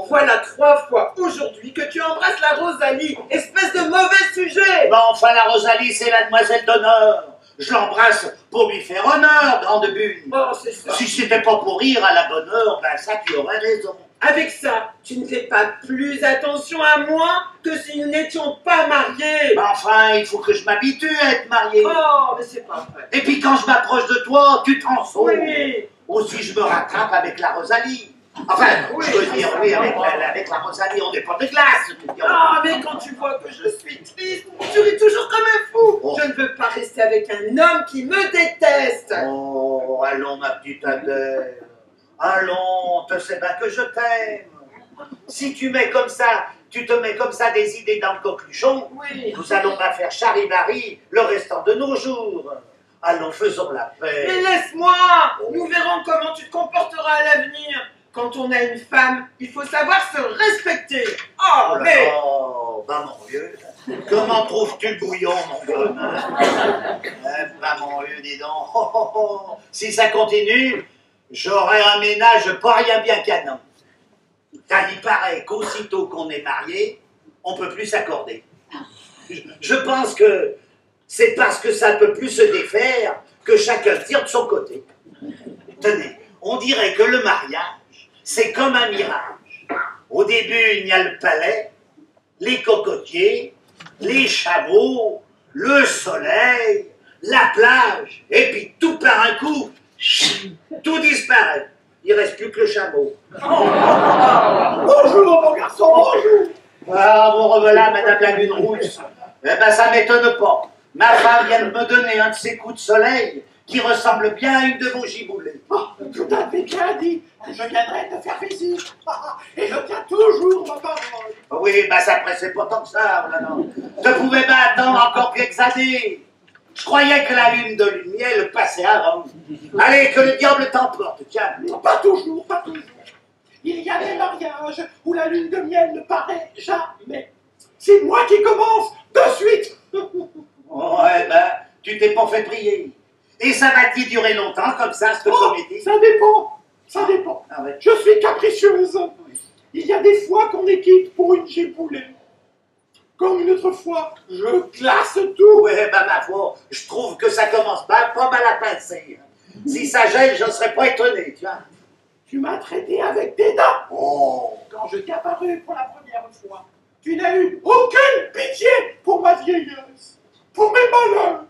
Voilà 3 fois aujourd'hui que tu embrasses la Rosalie, espèce de mauvais sujet. Ben enfin la Rosalie c'est la demoiselle d'honneur. Je l'embrasse pour lui faire honneur, grande bune. Oh, c'est ça. Si c'était pas pour rire à la bonne heure, ben ça tu aurais raison. Avec ça, tu ne fais pas plus attention à moi que si nous n'étions pas mariés. Ben enfin, il faut que je m'habitue à être marié. Oh, mais c'est pas vrai. Et puis quand je m'approche de toi, tu t'en sauves. Oui. Aussi je me rattrape avec la Rosalie. Enfin, Oui. je veux dire, oui, avec la Rosalie, on n'est pas de glace. Tu dis, Ah, mais quand tu vois que je suis triste, tu ris toujours comme un fou. Oh. Je ne veux pas rester avec un homme qui me déteste. Oh, allons ma petite Adèle. Allons, te sais bien que je t'aime. Si tu mets comme ça, tu te mets comme ça des idées dans le coqueluchon, Oui. nous allons pas faire charivari le restant de nos jours. Allons, faisons la paix. Mais laisse-moi. Nous verrons comment tu te comporteras à l'avenir. Quand on a une femme, il faut savoir se respecter. Oh, Oh là mais... là, bah mon vieux, comment trouves-tu le bouillon, mon bonhomme? Bah mon vieux, dis donc, si ça continue, j'aurai un ménage pas rien bien canon. Car il paraît qu'aussitôt qu'on est marié, on peut plus s'accorder. Je pense que c'est parce que ça ne peut plus se défaire que chacun tire de son côté. Tenez, on dirait que le mariage, c'est comme un mirage. Au début, il y a le palais, les cocotiers, les chameaux, le soleil, la plage, et puis tout par un coup, tout disparaît. Il ne reste plus que le chameau. Bonjour, mon garçon, bonjour. Ah, bon, revoilà, madame la lune rousse. Eh ben, ça m'étonne pas. Ma femme vient de me donner un de ces coups de soleil qui ressemble bien à une de vos giboulées. Oh, tout à fait bien dit que je viendrai te faire visite. Et je tiens toujours ma parole. Oui, ben ça pressait pas tant que ça, maintenant. Je pouvais bien attendre encore quelques années. Je croyais que la lune de miel passait avant. Allez, que le diable t'emporte, tiens. Pas toujours, pas toujours. Il y a des mariages où la lune de miel ne paraît jamais. C'est moi qui commence de suite. Ouais, ben, tu t'es pas fait prier. Et ça va-t-il durer longtemps, comme ça, cette comédie? Ça dépend, ça dépend. Ah ouais. Je suis capricieuse. Il y a des fois qu'on est quitte pour une giboulée. Comme une autre fois, je glace tout. Ouais, ben ma foi, je trouve que ça commence pas mal à pincer. Si ça gèle, je ne serais pas étonné, tu vois. Tu m'as traité avec dédain. Oh. Quand je t'ai apparu pour la première fois, tu n'as eu aucune pitié pour ma vieillesse, pour mes malheurs.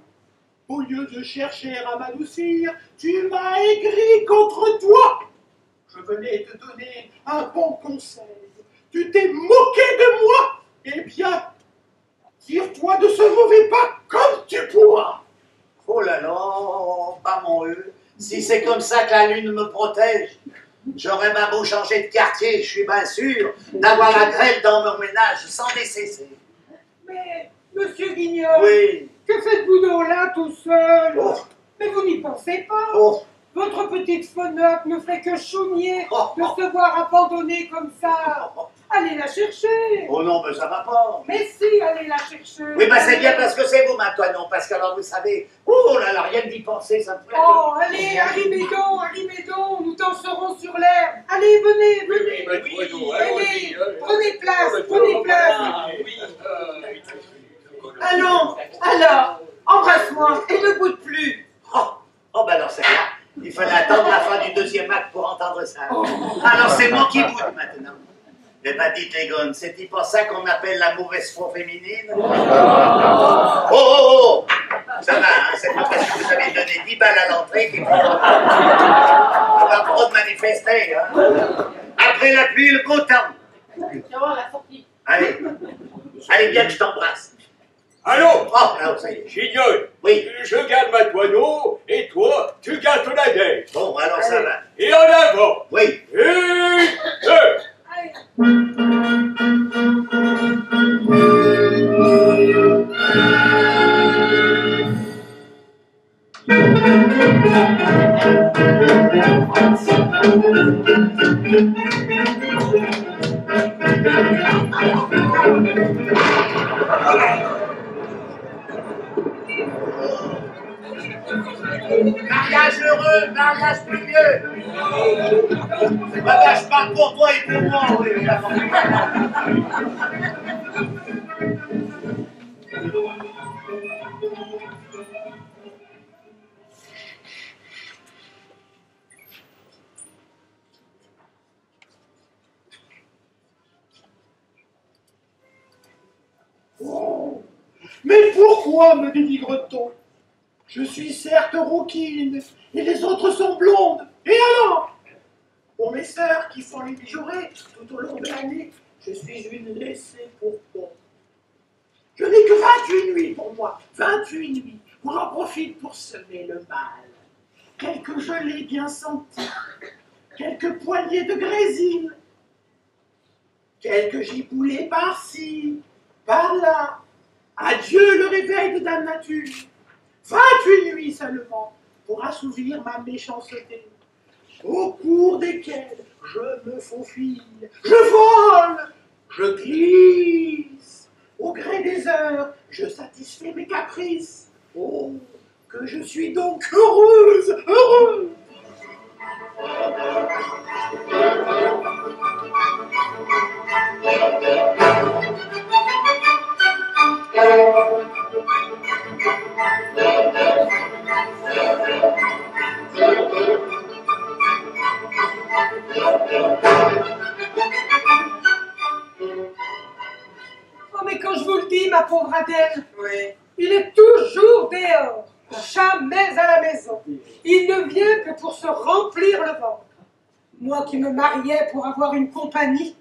Au lieu de chercher à m'adoucir, tu m'as aigri contre toi. Je venais te donner un bon conseil. Tu t'es moqué de moi. Eh bien, tire-toi de ce mauvais pas comme tu pourras. diront eux, si c'est comme ça que la lune me protège? J'aurais bien beau changer de quartier, je suis bien sûr d'avoir la grêle dans mon ménage sans décesser. Mais, monsieur Guignol, Oui. que faites-vous donc là tout seul? Oh. Mais vous n'y pensez pas. Oh. Votre petite Fonoc ne fait que chouigner Oh. de se voir abandonnée comme ça. Allez la chercher. Oh non, mais ça va pas. Mais si, allez la chercher. Oui, ben c'est bien parce que c'est vous maintenant, non, parce que alors vous savez, oh là là, rien que d'y penser, ça me fait... Oh, allez, arrivez donc, nous danserons sur l'herbe. Allez, venez. Allez, prenez place. Allons, alors, embrasse-moi et ne boude plus. Oh ben alors c'est là, il fallait attendre la fin du deuxième acte pour entendre ça. Alors c'est moi qui boude maintenant. Eh ben dites les gones, c'est-il pas ça qu'on appelle la mauvaise foi féminine? Oh ça va, hein, c'est pas parce que vous avez donné 10 balles à l'entrée qu'il faut... On va trop de manifester, hein. Après la pluie, le beau temps. Allez, bien que je t'embrasse. Allô? Oh, là, ça y est. Gignol, Oui. je garde ma toineau et toi, tu gardes ton adèle. Bon, alors ça va. Et en avant. Oui. 1, 2. Mariage heureux, mariage pluvieux. Je parle pour toi et pour moi, oui, évidemment. Oh, mais pourquoi me dénigre-t-on? Je suis certes rouquine, et les autres sont blondes. Et alors? Pour mes sœurs qui font les mijaurées tout au long de l'année, je suis une laissée pour pauvre. Je n'ai que 28 nuits pour moi, 28 nuits, où j'en profite pour semer le mal. Quelques gelées bien senties, quelques poignées de grésile, quelques giboulées par-ci, par-là. Adieu le réveil de Dame Nature. 28 nuits seulement pour assouvir ma méchanceté, au cours desquelles je me faufile, je vole, je glisse. Au gré des heures, je satisfais mes caprices. Oh, que je suis donc heureuse, heureuse. Oh, mais quand je vous le dis, ma pauvre Adèle, Oui. il est toujours dehors, jamais à la maison. Il ne vient que pour se remplir le ventre. Moi qui me mariais pour avoir une compagnie,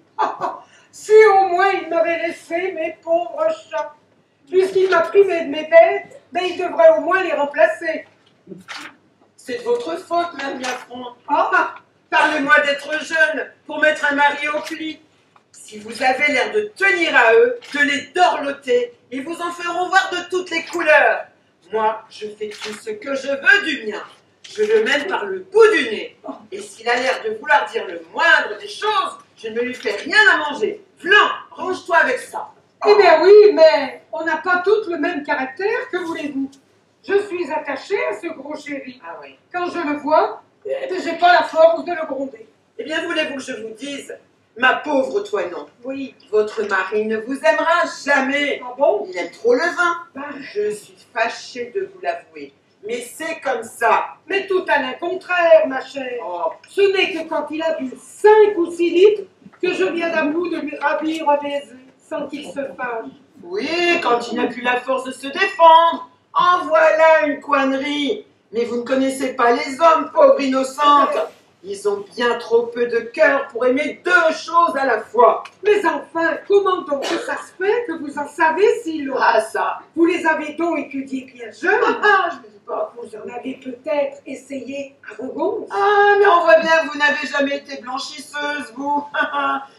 si au moins il m'avait laissé mes pauvres chats. Puisqu'il m'a privé de mes bêtes, ben il devrait au moins les remplacer. C'est de votre faute, Mère Biafron. Ah, Parlez-moi d'être jeune pour mettre un mari au pli. Si vous avez l'air de tenir à eux, de les dorloter, ils vous en feront voir de toutes les couleurs. Moi, je fais tout ce que je veux du mien. Je le mène par le bout du nez. Et s'il a l'air de vouloir dire le moindre des choses, je ne lui fais rien à manger. Vlan, range-toi avec ça. eh bien oui, mais on n'a pas toutes le même caractère, que voulez-vous? Je suis attachée à ce gros chéri. Ah oui. Quand je le vois, j'ai pas la force de le gronder. Eh bien, voulez-vous que je vous dise, ma pauvre Toinon, Oui. votre mari ne vous aimera jamais. Ah bon? Il aime trop le vin. Bah, Je suis fâchée de vous l'avouer. Mais c'est comme ça. mais tout à l'incontraire, ma chère. Oh, Ce n'est que quand il a bu 5 ou 6 litres que je viens à bout de lui ravir un baiser sans qu'il se fâche. oui, quand il n'a plus la force de se défendre. En voilà une coinerie. Mais vous ne connaissez pas les hommes, pauvre innocente. Ils ont bien trop peu de cœur pour aimer deux choses à la fois. Mais enfin, comment donc que ça se fait que vous en savez si long? Ah ça, Vous les avez donc étudiés bien jeunes. je ne dis pas. Vous en avez peut-être essayé à rebond. Ah, mais on voit bien que vous n'avez jamais été blanchisseuse, vous.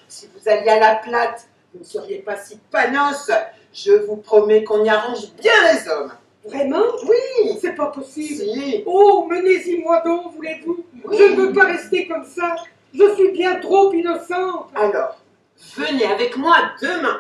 Si vous alliez à la plate, vous ne seriez pas si panos. Je vous promets qu'on y arrange bien les hommes. Vraiment? Oui. C'est pas possible. Si. Oh, menez-y moi donc, voulez-vous? Oui. Je ne veux pas rester comme ça. Je suis bien trop innocente. Alors, venez avec moi demain.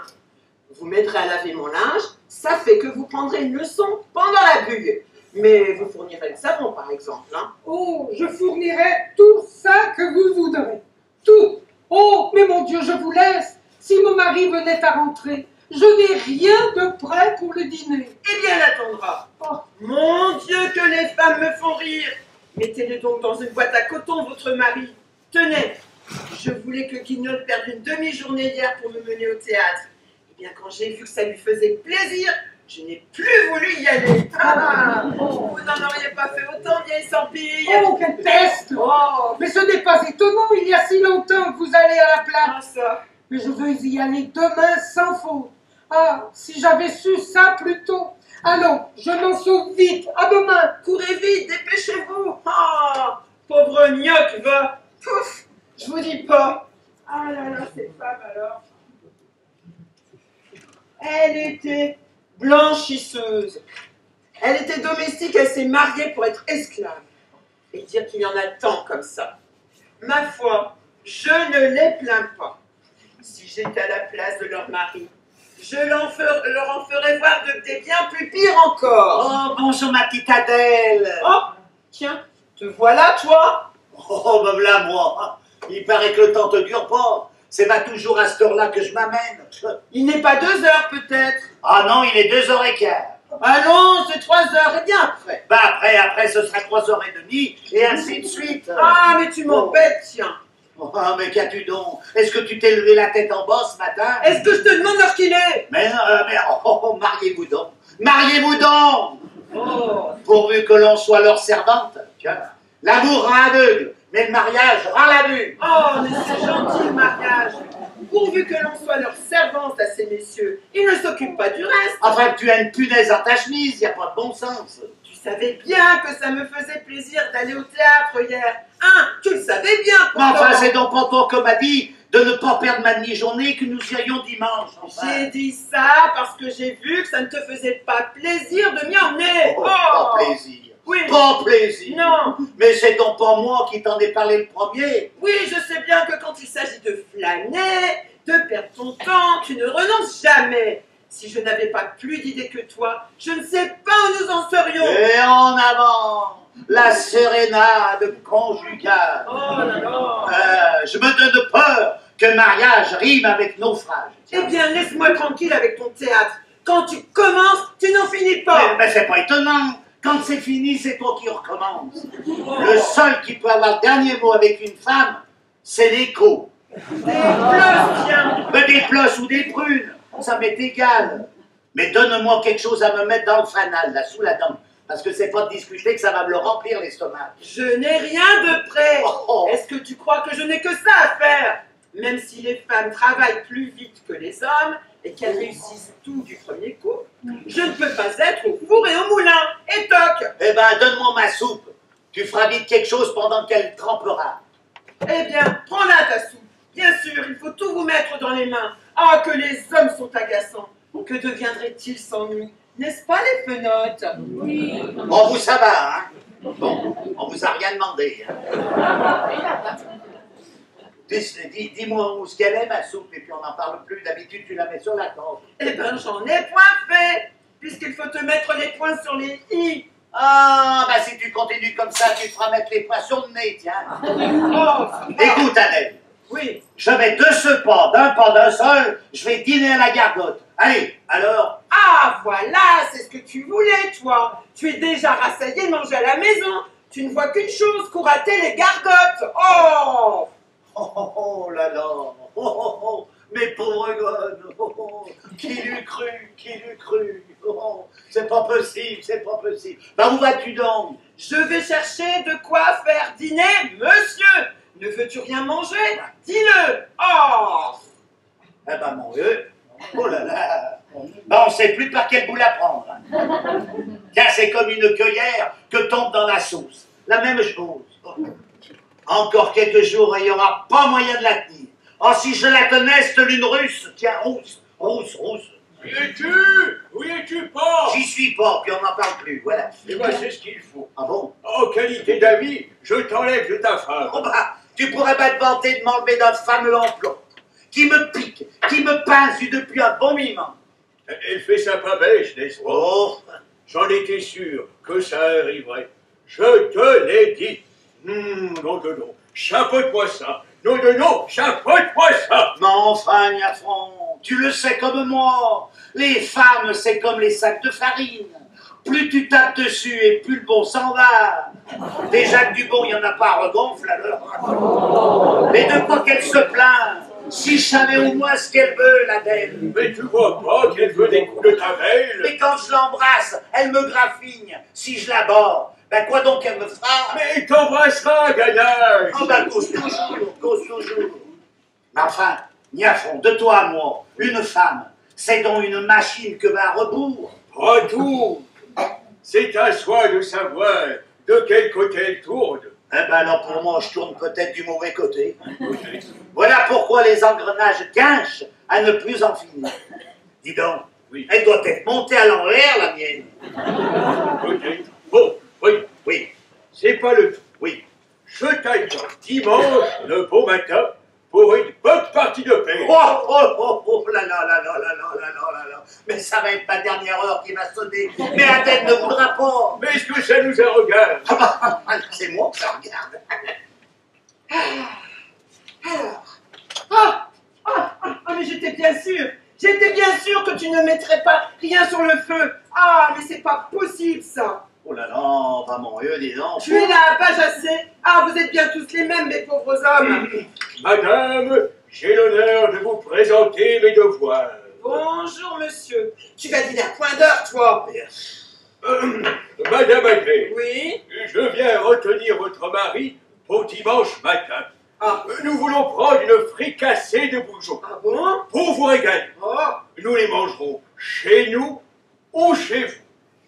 Vous m'aiderez à laver mon linge. Ça fait que vous prendrez une leçon pendant la bulle. Mais vous fournirez le savon, par exemple. Hein. Oh, je fournirai tout ça que vous voudrez. Tout. Oh, mais mon Dieu, je vous laisse. Si mon mari venait à rentrer, je n'ai rien de prêt pour le dîner. Eh bien, elle attendra. Oh. Mon Dieu, que les femmes me font rire. Mettez-le donc dans une boîte à coton, votre mari. Tenez, je voulais que Guignol perde une demi-journée hier pour me mener au théâtre. Eh bien, quand j'ai vu que ça lui faisait plaisir, je n'ai plus voulu y aller. Ah, vous n'en auriez pas fait autant, vieille Sampille. Oh, quelle peste! Oh, Mais ce n'est pas étonnant, il y a si longtemps que vous allez à la plage. ah, ça. Mais je veux y aller demain sans faute. Ah, si j'avais su ça plus tôt. Allons, je m'en sauve vite. À demain. Courez vite, dépêchez-vous. Ah, pauvre gnoc va. Pouf, je vous dis pas. Ah là là, cette femme alors. Elle était blanchisseuse. Elle était domestique, elle s'est mariée pour être esclave. Et dire qu'il y en a tant comme ça. Ma foi, je ne les plains pas. Si j'étais à la place de leur mari, leur en ferais voir des bien plus pires encore. Oh, bonjour ma petite Adèle. Oh, tiens, te voilà toi. Oh, ben voilà moi. Il paraît que le temps te dure pas. C'est pas toujours à cette heure-là que je m'amène. Il n'est pas 2 heures peut-être. Ah non, il est 2h15. Ah non, c'est 3 heures et bien après. Bah après, ce sera 3h30 et ainsi de suite. Ah, mais tu m'embêtes, tiens. Oh, mais qu'as-tu donc? Est-ce que tu t'es levé la tête en bas ce matin? Est-ce que je te demande l'heure qu'il est? Mais mariez-vous donc. Mariez-vous donc. Oh, Pourvu que l'on soit leur servante. Tiens, l'amour rend aveugle, mais le mariage rend la vue. oh, mais c'est gentil le mariage. Pourvu que l'on soit leur servante à ces messieurs, ils ne s'occupent pas du reste. Enfin, tu as une punaise dans ta chemise, y a pas de bon sens. Tu savais bien que ça me faisait plaisir d'aller au théâtre hier. Hein, tu le savais bien Mais pourtant. enfin, c'est donc pas toi qu'on m'a dit de ne pas perdre ma demi-journée que nous irions dimanche. Enfin. J'ai dit ça parce que j'ai vu que ça ne te faisait pas plaisir de m'y emmener. Oh, pas plaisir. Oui. Pas plaisir. Non. Mais c'est donc pas moi qui t'en ai parlé le premier. Oui, je sais bien que quand il s'agit de flâner, de perdre ton temps, tu ne renonces jamais. Si je n'avais pas plus d'idées que toi, je ne sais pas où nous en serions. Et en avant, la sérénade conjugale. Oh là là. Je me donne peur que mariage rime avec naufrage. Eh bien, laisse-moi tranquille avec ton théâtre. Quand tu commences, tu n'en finis pas. Mais c'est pas étonnant. Quand c'est fini, c'est toi qui recommences. Le seul qui peut avoir le dernier mot avec une femme, c'est l'écho. Des pleurs, tiens. Mais des plosses ou des prunes, ça m'est égal. Mais donne-moi quelque chose à me mettre dans le fanal, là, sous la dent. Parce que c'est pas de discuter que ça va me le remplir l'estomac. Je n'ai rien de prêt. Oh. Est-ce que tu crois que je n'ai que ça à faire? Même si les femmes travaillent plus vite que les hommes et qu'elles réussissent tout du premier coup, je ne peux pas être au four et au moulin. Et toc. Eh ben, donne-moi ma soupe. Tu feras vite quelque chose pendant qu'elle trempera. Eh bien, prends-la ta soupe. Bien sûr, il faut tout vous mettre dans les mains. Ah, que les hommes sont agaçants. Que deviendraient-ils sans nous? N'est-ce pas les fenotes? Oui. Bon, vous, ça va, hein? Bon, on vous a rien demandé. Hein? Dis-moi où ce qu'elle est, ma soupe, et puis on n'en parle plus. D'habitude, tu la mets sur la table. Eh ben, j'en ai point fait, puisqu'il faut te mettre les points sur les i. Ah, bah si tu continues comme ça, tu te feras mettre les points sur le nez, tiens. Oh, Écoute, Adèle, oui. je vais de ce pas, d'un pas d'un seul, je vais dîner à la gargote. Allez, alors. Ah, voilà, c'est ce que tu voulais, toi. Tu es déjà rassaillé, manger à la maison. Tu ne vois qu'une chose, courater les gargotes. Oh, Oh, oh, oh là là, oh, oh, oh. mes pauvres gones. Qui l'eût cru, qui l'eût cru. C'est pas possible, c'est pas possible. Bah où vas-tu donc? Je vais chercher de quoi faire dîner, monsieur. Ne veux-tu rien manger? Dis-le. Oh! Eh ben mon Dieu, oh là là, ben, on sait plus par quel bout la prendre. Tiens, c'est comme une cueillère que tombe dans la sauce. La même chose. Encore quelques jours et il n'y aura pas moyen de la tenir. Oh, si je la tenais, cette lune russe, tiens, rousse. Où es-tu? Où es-tu pas? J'y suis pas, puis on n'en parle plus, voilà. Eh ben, c'est ce qu'il faut. Ah bon? En qualité d'amis, je t'enlève de ta femme. Oh bah, tu pourrais pas te vanter de m'enlever d'un fameux emploi qui me pique, qui me pince depuis un bon moment. Elle fait sa pas bêche, n'est-ce pas? Oh, J'en étais sûr que ça arriverait. Je te l'ai dit. Non de non, chapeaute-moi ça. Non de non, chapeaute-moi ça. mais enfin, Niafron, tu le sais comme moi, les femmes, c'est comme les sacs de farine. Plus tu tapes dessus et plus le bon s'en va. Déjà que du bon, il n'y en a pas à regonfle alors. Mais de quoi qu'elle se plaint? Si je savais au moins ce qu'elle veut, l'Adèle. Mais tu vois pas qu'elle veut des coups de ta belle? Mais quand je l'embrasse, elle me graffigne. Si je l'aborde, ben quoi donc elle me fera? Mais il t'embrassera, ganache. Oh ben cause toujours. Mais enfin, Niafron, de toi à moi, une femme, c'est donc une machine que va à rebours. Pas tout. C'est à soi de savoir de quel côté elle tourne. Eh ben alors pour moi, je tourne peut-être du mauvais côté. Voilà pourquoi les engrenages guinchent à ne plus en finir. Dis donc, Oui. elle doit être montée à l'envers, la mienne. Peut-être. Bon, oui. C'est pas le tout. Oui. Je t'attends dimanche, le beau matin, pour une bonne partie de paix. Oh là là là là là là là là là. Mais ça va être ma dernière heure qui va sonner. Mais Adèle ne voudra pas. Mais est-ce que ça nous en regarde? Ah bah, c'est moi que ça regarde. Mais j'étais bien sûre que tu ne mettrais pas rien sur le feu. Ah, mais c'est pas possible ça. Oh là là, pas mon Dieu, dis donc. Tu es là, pas assez. Ah, vous êtes bien tous les mêmes, mes pauvres hommes. Madame, j'ai l'honneur de vous présenter mes devoirs. Bonjour, monsieur. Tu vas dîner à point d'heure, toi. Madame Agré, Oui. je viens retenir votre mari pour dimanche matin. Ah, Nous voulons prendre une fricassée de bourgeons. ah bon? Pour vous régaler, Oh, nous les mangerons chez nous ou chez vous.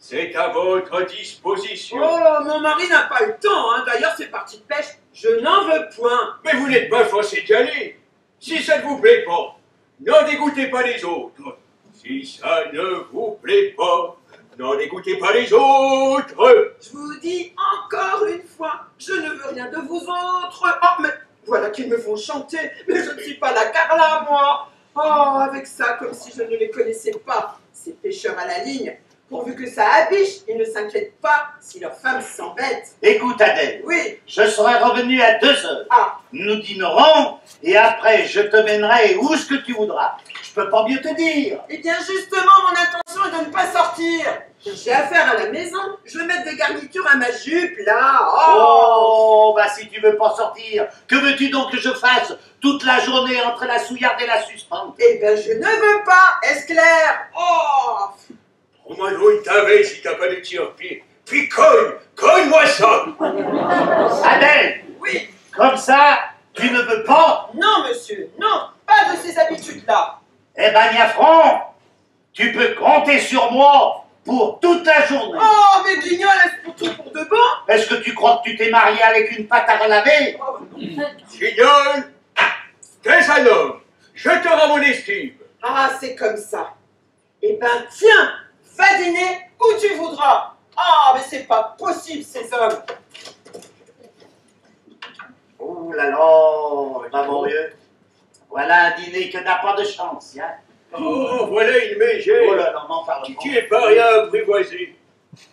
C'est à votre disposition. oh, mon mari n'a pas eu le temps, hein. D'ailleurs, c'est parti de pêche. Je n'en veux point. Mais vous n'êtes pas forcé d'y aller. Si ça ne vous plaît pas, n'en dégoûtez pas les autres. Si ça ne vous plaît pas, n'en dégoûtez pas les autres. Je vous dis encore une fois, je ne veux rien de vous autres. Oh, mais voilà qu'ils me font chanter. Mais je ne suis pas la Carla, moi. Oh, avec ça, comme si je ne les connaissais pas. Ces pêcheurs à la ligne, pourvu que ça habiche, ils ne s'inquiètent pas si leurs femmes s'embêtent. Écoute, Adèle, Oui. je serai revenu à 2h. Ah, Nous dînerons et après je te mènerai où ce que tu voudras. Je peux pas mieux te dire. eh bien justement, mon intention est de ne pas sortir. J'ai affaire à la maison. Je vais mettre des garnitures à ma jupe, là. Oh, Oh, bah si tu veux pas sortir, que veux-tu donc que je fasse toute la journée entre la souillarde et la suspente? eh bien, je ne veux pas. Est-ce clair? Oh, Prends-moi donc une tavelle si t'as pas de tire-pied. Puis cogne-moi ça. Adèle, oui. comme ça, tu ne veux pas? Non, monsieur, non. Pas de ces habitudes-là. Eh ben, Niafron, tu peux compter sur moi pour toute la journée. Oh, mais Guignol, est-ce pour tout pour de bon? Est-ce que tu crois que tu t'es marié avec une pâte à relaver? Guignol, t'es un homme. Je te rends mon estime. Ah, c'est comme ça. Eh ben, tiens, va dîner où tu voudras. Ah, mais c'est pas possible, ces hommes. Oh là là, bah mon Dieu. Voilà un dîner que n'a pas de chance, hein. Oh, voilà une mégère. Oh là là, m'en parle pas. Qui est pas rien apprivoisé.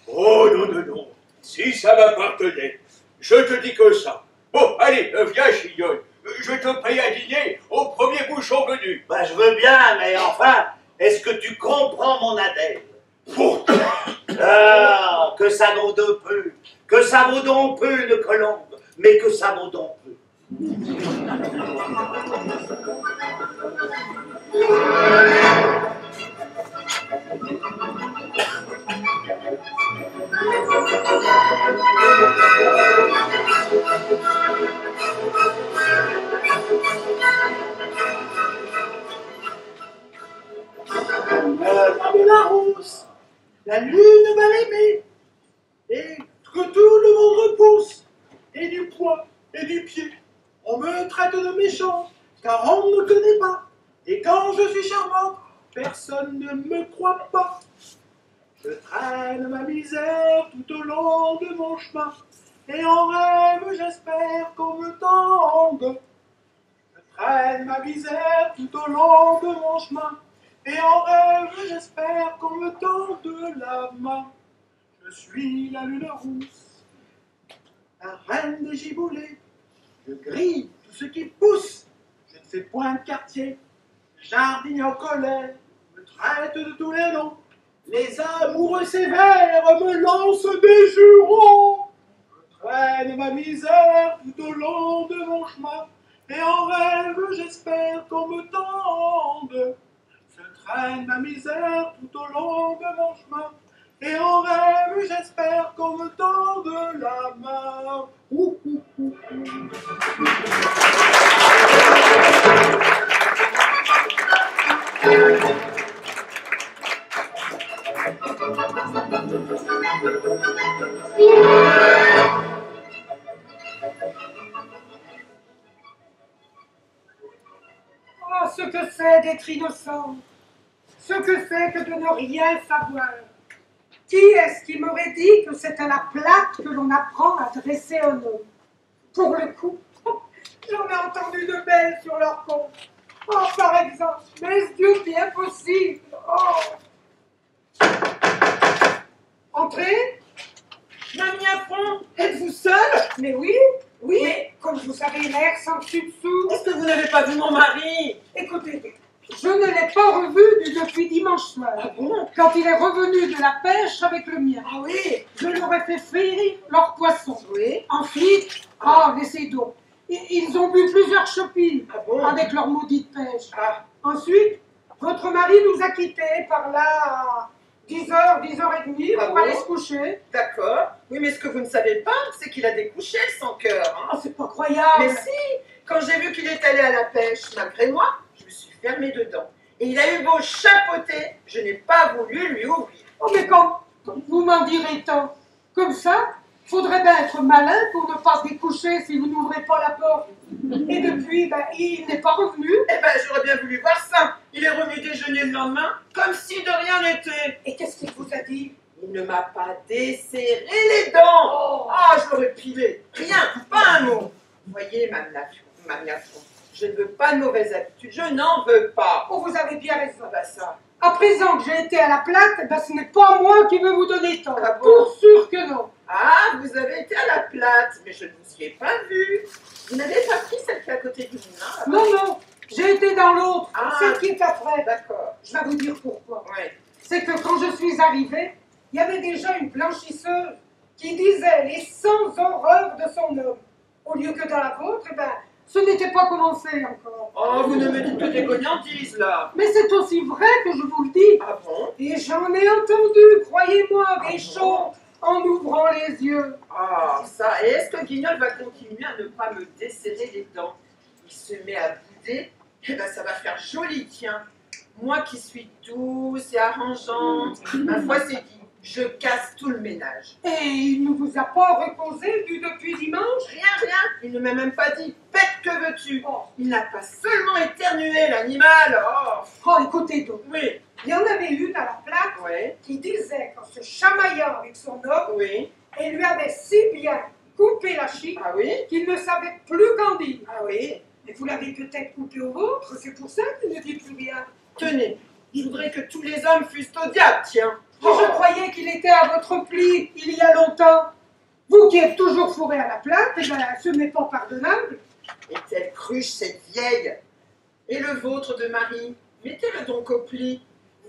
Oh non, non, non. Si ça m'appartenait, je te dis que ça. Bon, allez, viens, Chignol. Je te paye à dîner au premier bouchon venu. Bah je veux bien, mais enfin, est-ce que tu comprends mon Adèle? Ah, que ça vaut de peu, que ça vaut donc peu une colombe, mais que ça vaut donc peu. De la rousse, la lune va l'aimer, et que tout le monde repousse, et du poing et du pied. On me traite de méchant, car on ne me connaît pas, et quand je suis charmante, personne ne me croit pas. Je traîne ma misère tout au long de mon chemin, et en rêve j'espère qu'on me tende. Je traîne ma misère tout au long de mon chemin, et en rêve j'espère qu'on me tende la main. Je suis la lune rousse, la reine des giboulées. Je grille tout ce qui pousse, je ne fais point de quartier. Jardine en colère, me traite de tous les noms. Les amoureux sévères me lancent des jurons. Je traîne ma misère tout au long de mon chemin, et en rêve j'espère qu'on me tende. Je traîne ma misère tout au long de mon chemin, et en rêve j'espère qu'on me tende la main. Oh, ce que c'est d'être innocent, ce que c'est que de ne rien savoir. Qui est-ce qui m'aurait dit que c'est à la plate que l'on apprend à dresser un homme? Pour le coup, j'en ai entendu de belles sur leur compte. Oh, par exemple, mais est-ce Dieu bien possible? Oh. Entrez. Mamie Affront, êtes-vous seule? Mais oui, Oui. mais comme vous savez, l'air sans dessus-dessous. Est-ce que vous n'avez pas vu mon mari? Écoutez, je ne l'ai pas revu depuis dimanche soir. Ah bon? Quand il est revenu de la pêche avec le mien. Ah oui. Je leur ai fait frire leur poisson. Oui. Ensuite, oh, laissez donc. Ils ont bu plusieurs chopines Ah bon? avec leur maudite pêche. Ah. Ensuite, votre mari nous a quittés par là à 10h, 10h30 Ah pour bon? aller se coucher. D'accord. Oui, mais ce que vous ne savez pas, c'est qu'il a découché sans cœur. Hein. Oh, c'est pas croyable. Mais si, quand j'ai vu qu'il est allé à la pêche, malgré moi, je me suis fermée dedans. Et il a eu beau chapeauter, je n'ai pas voulu lui ouvrir. Oh, mais quand vous m'en direz tant, comme ça, faudrait bien être malin pour ne pas se découcher si vous n'ouvrez pas la porte. Et depuis, ben, il n'est pas revenu. Eh ben, j'aurais bien voulu voir ça. Il est revenu déjeuner le lendemain, comme si de rien n'était. Et qu'est-ce qu'il vous a dit? Il ne m'a pas desserré les dents. Ah, je l'aurais pilé. Rien, pas un mot. Voyez, Mme Lafont, je ne veux pas de mauvaises habitudes. Je n'en veux pas. Oh, vous avez bien raison. Ah bah ça. À présent que j'ai été à la plate, ben, ce n'est pas moi qui veux vous donner tort. Ah bon? Pour sûr que non. Ah, vous avez été à la plate, mais je ne vous y ai pas vu. Vous n'avez pas pris celle qui est à côté du moulin là-bas? Non, non, j'ai été dans l'autre, Ah. celle qui est après. D'accord. Je vais vous dire pourquoi. Ouais. C'est que quand je suis arrivée, il y avait déjà une blanchisseuse qui disait les 100 horreurs de son homme. Au lieu que dans la vôtre, eh ben, ce n'était pas commencé encore. Oh, vous ne me dites que des gognandises, là. Mais c'est aussi vrai que je vous le dis. Ah bon? Et j'en ai entendu, croyez-moi, des choses en ouvrant les yeux. Ah, ça. Et est-ce que Guignol va continuer à ne pas me desserrer les dents? Il se met à bouder. Eh ben, ça va faire joli, tiens. Moi qui suis douce et arrangeante, ma foi c'est dit, je casse tout le ménage. Et il ne vous a pas reposé depuis dimanche? Rien, il ne m'a même pas dit, pète que veux-tu? Oh. Il n'a pas seulement éternué, l'animal. Oh, écoutez donc, Oui, il y en avait une à la plaque oui, qui disait qu'en se chamaillant avec son homme, oui, elle lui avait si bien coupé la chic ah oui, qu'il ne savait plus qu'en dire. ah oui. Mais vous l'avez peut-être coupé au vôtre, c'est pour ça qu'il ne dit plus rien. Tenez, je voudrais que tous les hommes fussent au diable, tiens. Oh, je croyais qu'il était à votre pli il y a longtemps. Vous qui êtes toujours fourré à la plate, eh ben, ce n'est pas pardonnable. Est-elle cruche, cette vieille? Et le vôtre de mari? Mettez-le donc au pli.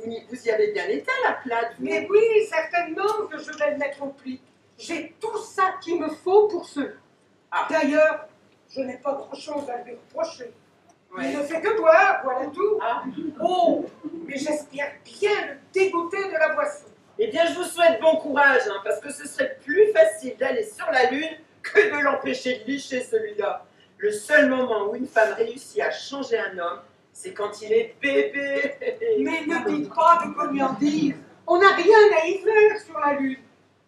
Vous y avez bien été à la plate, vous. Mais oui, certainement que je vais le mettre au pli. J'ai tout ça qu'il me faut pour cela. Ah. D'ailleurs, je n'ai pas grand-chose à lui reprocher. Ouais. Il ne fait que boire, voilà tout. Ah. Oh, mais j'espère bien le dégoûter de la boisson. Eh bien, je vous souhaite bon courage, hein, parce que ce serait plus facile d'aller sur la Lune que de l'empêcher de licher celui-là. Le seul moment où une femme réussit à changer un homme, c'est quand il est bébé. Mais ne dites pas de gourmandise. On n'a rien à y faire sur la Lune.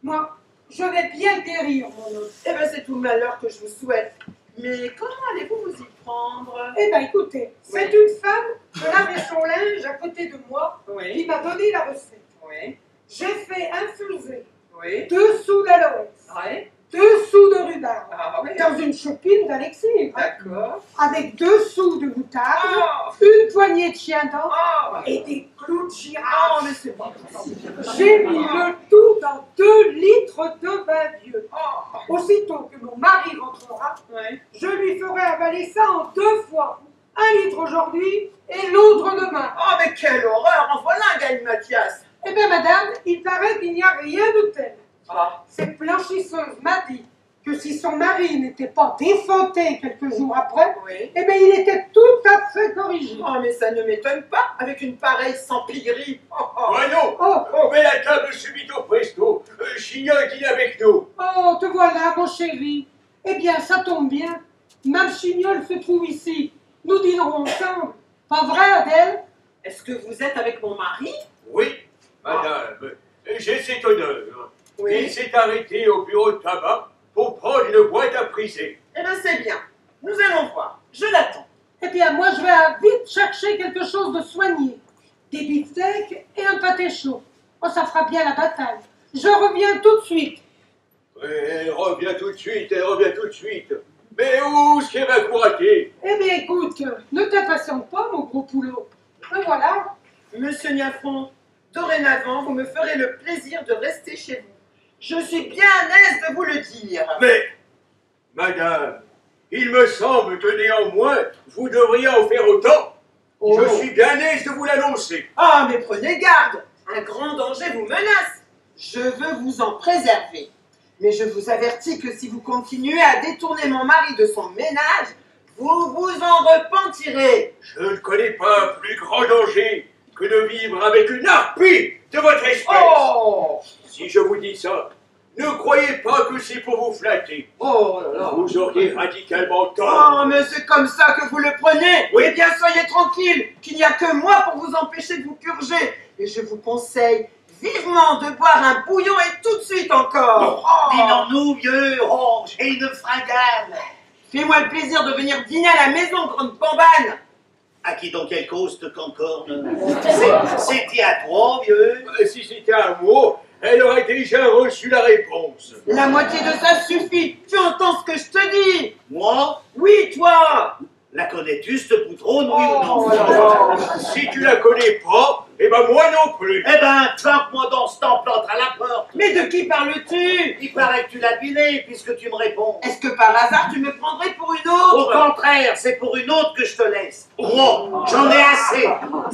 Moi, je vais bien guérir, mon homme. Eh bien, c'est tout le malheur que je vous souhaite. Mais comment allez-vous vous y prendre? Eh bien, écoutez, c'est une femme qui lavait son linge à côté de moi qui Oui, m'a donné la recette. oui, J'ai fait infuser oui. 2 sous d'aloès, Oui. 2 sous de rhubarbe, Ah oui, dans une chopine d'Alexis, d'accord. avec 2 sous de moutarde, Oh, une poignée de chien dent oh, et des clous de oh, girafe. mais c'est pas possible. J'ai mis le tout dans 2 litres de vin vieux. Oh, Aussitôt que mon mari rentrera, oui. je lui ferai avaler ça en 2 fois. 1 litre aujourd'hui et l'autre demain. Oh, mais quelle horreur! En voilà un gars, Mathias. Eh bien, madame, il paraît qu'il n'y a rien de tel. Ah, Cette blanchisseuse m'a dit que si son mari n'était pas défanté quelques jours après, oui. eh bien, il était tout à fait corrigé. Oh, mais ça ne m'étonne pas, avec une pareille s'empilerie. Oh, oh. Voyons, Oh, on met la table subito presto. Chignol dîne avec nous. oh, te voilà, mon chéri. Eh bien, ça tombe bien. Mme Chignol se trouve ici. Nous dînerons ensemble. Pas vrai, Adèle? Est-ce que vous êtes avec mon mari? Oui, madame, j'ai cet honneur. Il Oui. s'est arrêté au bureau de tabac pour prendre une boîte à priser. Eh bien, c'est bien. Nous allons voir. Je l'attends. Eh bien, moi, je vais vite chercher quelque chose de soigné. Des beefsteaks et un pâté chaud. Oh, ça fera bien la bataille. Je reviens tout de suite. Elle revient tout de suite, elle revient tout de suite. Mais où est-ce qu'elle va courater? Eh bien, écoute, ne t'impatiente pas, mon gros poulot. Me voilà. Monsieur Niafron, dorénavant, vous me ferez le plaisir de rester chez vous. Je suis bien à l'aise de vous le dire. Mais, madame, il me semble que néanmoins, vous devriez en faire autant. Oh. Je suis bien aise de vous l'annoncer. Ah, mais prenez garde. Un grand danger vous menace. Je veux vous en préserver. Mais je vous avertis que si vous continuez à détourner mon mari de son ménage, vous vous en repentirez. Je ne connais pas un plus grand danger que de vivre avec une harpie de votre espèce. Oh! Si je vous dis ça, ne croyez pas que c'est pour vous flatter. Oh là là! Vous auriez radicalement Oh, tort. mais c'est comme ça que vous le prenez. Oui. Eh bien, soyez tranquille, qu'il n'y a que moi pour vous empêcher de vous purger. Et je vous conseille vivement de boire un bouillon et tout de suite encore. Oh. Dînons-nous, vieux. Oh, j'ai une fringale. Fais-moi le plaisir de venir dîner à la maison, grande bambane. À qui donc elle cause de Concorde? C'est dit à toi, vieux. Si c'était un mot, elle aurait déjà reçu la réponse. La moitié de ça suffit. Tu entends ce que je te dis? Moi, Oui, toi. la connais-tu, cette poutrone, oui ou non? Oh là là. Si tu la connais pas, eh ben moi non plus. Eh ben, planque-moi dans ce temple à la porte. Mais de qui parles-tu? Il paraît que tu l'as deviné, puisque tu me réponds. Est-ce que par hasard tu me prendrais pour une Au autre? contraire, c'est pour une autre que je te laisse. Gros, j'en ai assez.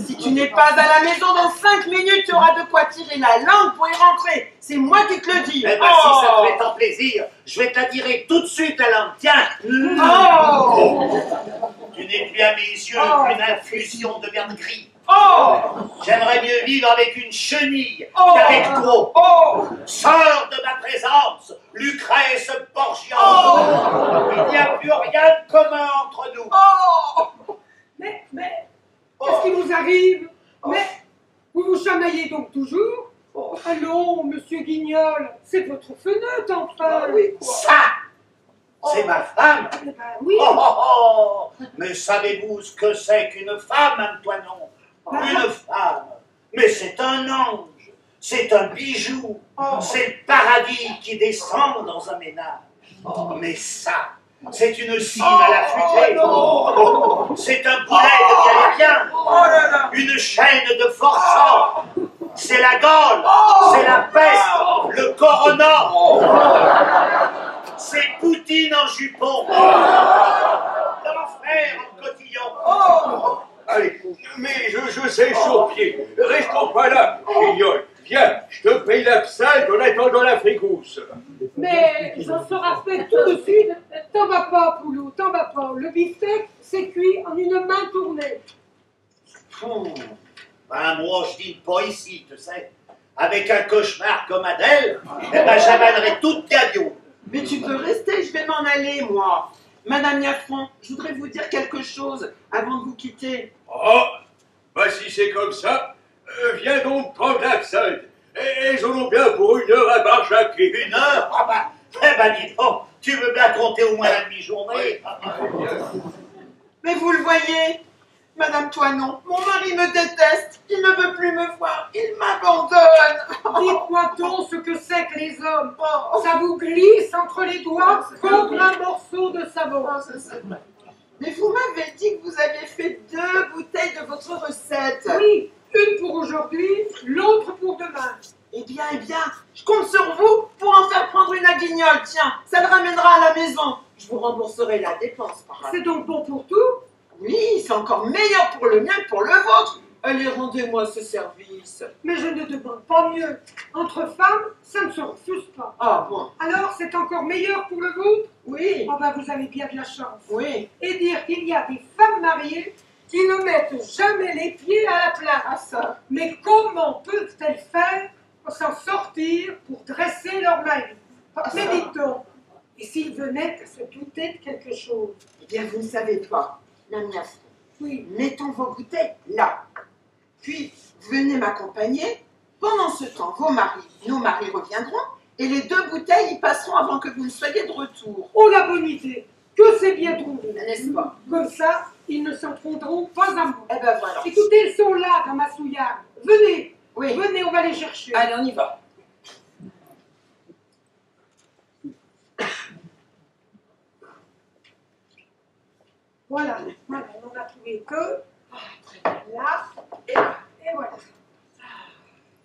Si tu n'es pas à la maison dans 5 minutes, tu auras de quoi tirer la langue pour y rentrer. C'est moi qui te le dis. Eh ben, si ça te fait tant plaisir, je vais te la tirer tout de suite à langue. Tiens. Oh! Tu n'es plus à mes yeux Oh. qu'une infusion de viande gris. Oh! J'aimerais mieux vivre avec une chenille Oh. qu'avec gros. Oh! Sors de ma présence, Lucrèce Borgia. Oh. Il n'y a plus rien de commun entre nous. Oh! Mais, qu'est-ce qui vous arrive? Mais, vous vous chamaillez donc toujours? Oh. Allons, monsieur Guignol, c'est votre fenêtre, enfin. Ah oui, quoi. Ça, c'est ma femme. Eh ben oui. Oh, oh, oh. Mais savez-vous ce que c'est qu'une femme, Antoinon? Une femme. Mais c'est un ange. C'est un bijou. Oh. C'est le paradis qui descend dans un ménage. Mais ça, c'est une cime à la futée. Oh, non. C'est un boulet de galérien. Oh là là! Une chaîne de forçat. C'est la Gaule. C'est la peste. Le corona. C'est Poutine en jupon. L'enfer en cotillon. Allez, mais je sais chourpier. Restons pas là, Chignol. Viens, je te paye l'absinthe en attendant la frigousse. Mais, j'en sera fait tout de suite. T'en vas pas, Poulot, t'en vas pas. Le beefsteak, c'est cuit en une main tournée. Ben, moi, je dîne pas ici, tu sais. Avec un cauchemar comme Adèle, eh ben, j'avalerai toute ta viande. Mais tu peux rester, je vais m'en aller, moi. Madame Yafron, je voudrais vous dire quelque chose avant de vous quitter. Oh, bah si c'est comme ça, viens donc prendre l'absinthe. Et ils en ont bien pour 1 heure à bar chacun. 1 heure? Ah bah, eh ben, dis donc, tu veux bien compter au moins la demi-journée? Mais vous le voyez, Madame Toinon, mon mari me déteste, il ne veut plus me voir, il m'abandonne. Dites-moi donc ce que c'est que les hommes. Ça vous glisse entre les doigts comme un morceau de savon. Mais vous m'avez dit que vous aviez fait 2 bouteilles de votre recette. Oui, une pour aujourd'hui, l'autre pour demain. Eh bien, je compte sur vous pour en faire prendre une à Guignol. Tiens, ça le ramènera à la maison. Je vous rembourserai la dépense par là. C'est donc bon pour tout? Oui, c'est encore meilleur pour le mien que pour le vôtre. Allez, rendez-moi ce service. Mais je ne demande pas mieux. Entre femmes, ça ne se refuse pas. Ah bon? Alors, c'est encore meilleur pour le vôtre? Oui. Oh ben, vous avez bien de la chance. Oui. Et dire qu'il y a des femmes mariées qui ne mettent jamais les pieds à la place. Ah ça. Mais comment peuvent-elles faire pour s'en sortir, pour dresser leur mari? Mais dites donc, et s'ils venaient à se douter de quelque chose? Eh bien, vous ne savez pas. La mienne. Oui. Mettons vos bouteilles là. Puis, venez m'accompagner. Pendant ce temps, nos maris reviendront et les 2 bouteilles y passeront avant que vous ne soyez de retour. Oh, la bonne idée! Que c'est bien trouvé, N'est-ce pas? Comme ça, ils ne s'en tromperont pas à moi. Eh ben voilà. Écoutez, ils sont là dans ma souillarde. Venez, Oui. venez, on va les chercher. Allez, on y va. Voilà, on en a trouvé que. Là, et là, et voilà.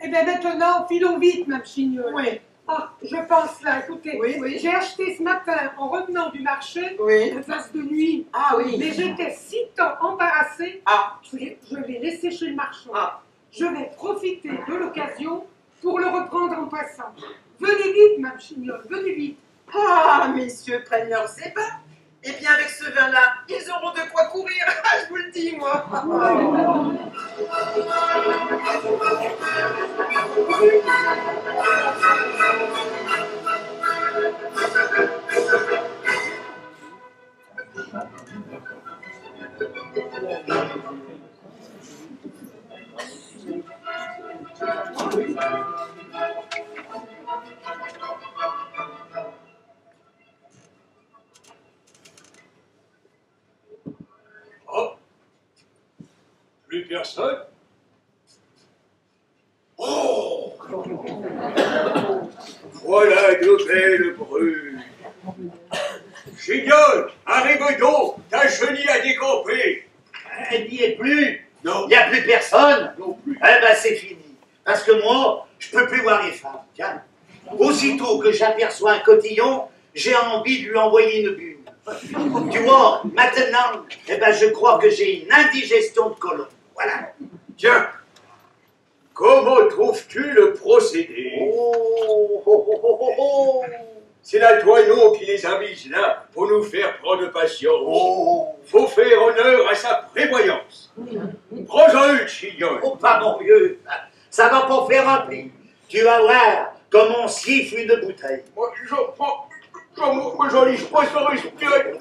Eh bien maintenant, filons vite, Mme Chignol. Oui. Ah, je pense là, écoutez, Oui. j'ai acheté ce matin, en revenant du marché, Oui. une tasse de nuit. Ah oui. Mais j'étais si tant embarrassée, Ah. je l'ai laissé chez le marchand. Ah. Je vais profiter de l'occasion pour le reprendre en passant. Venez vite, Mme Chignol, venez vite. Ah, messieurs, prennent leurs ébats. Eh bien, avec ce vin-là, ils auront de quoi courir. Ah, je vous le dis, moi. Oh, plus personne? Oh, voilà de belles brunes. Chignol, arrive donc, ta chenille a décampé. Elle n'y est plus. Non. Il n'y a plus personne. Non plus. Eh ben, c'est fini. Parce que moi, je peux plus voir les femmes. Tiens. Aussitôt que j'aperçois un cotillon, j'ai envie de lui envoyer une bune. Tu vois, maintenant, eh ben, je crois que j'ai une indigestion de colon. Voilà. Tiens, comment trouves-tu le procédé? Oh. C'est la Toinon qui les a mises là pour nous faire prendre patience. Oh. Faut faire honneur à sa prévoyance. Prends-en une, Chignol. Oh, pas mon vieux. Ça va pas faire un pli. Tu vas voir comme on siffle une bouteille. Moi, j'en lis pas sans respirer.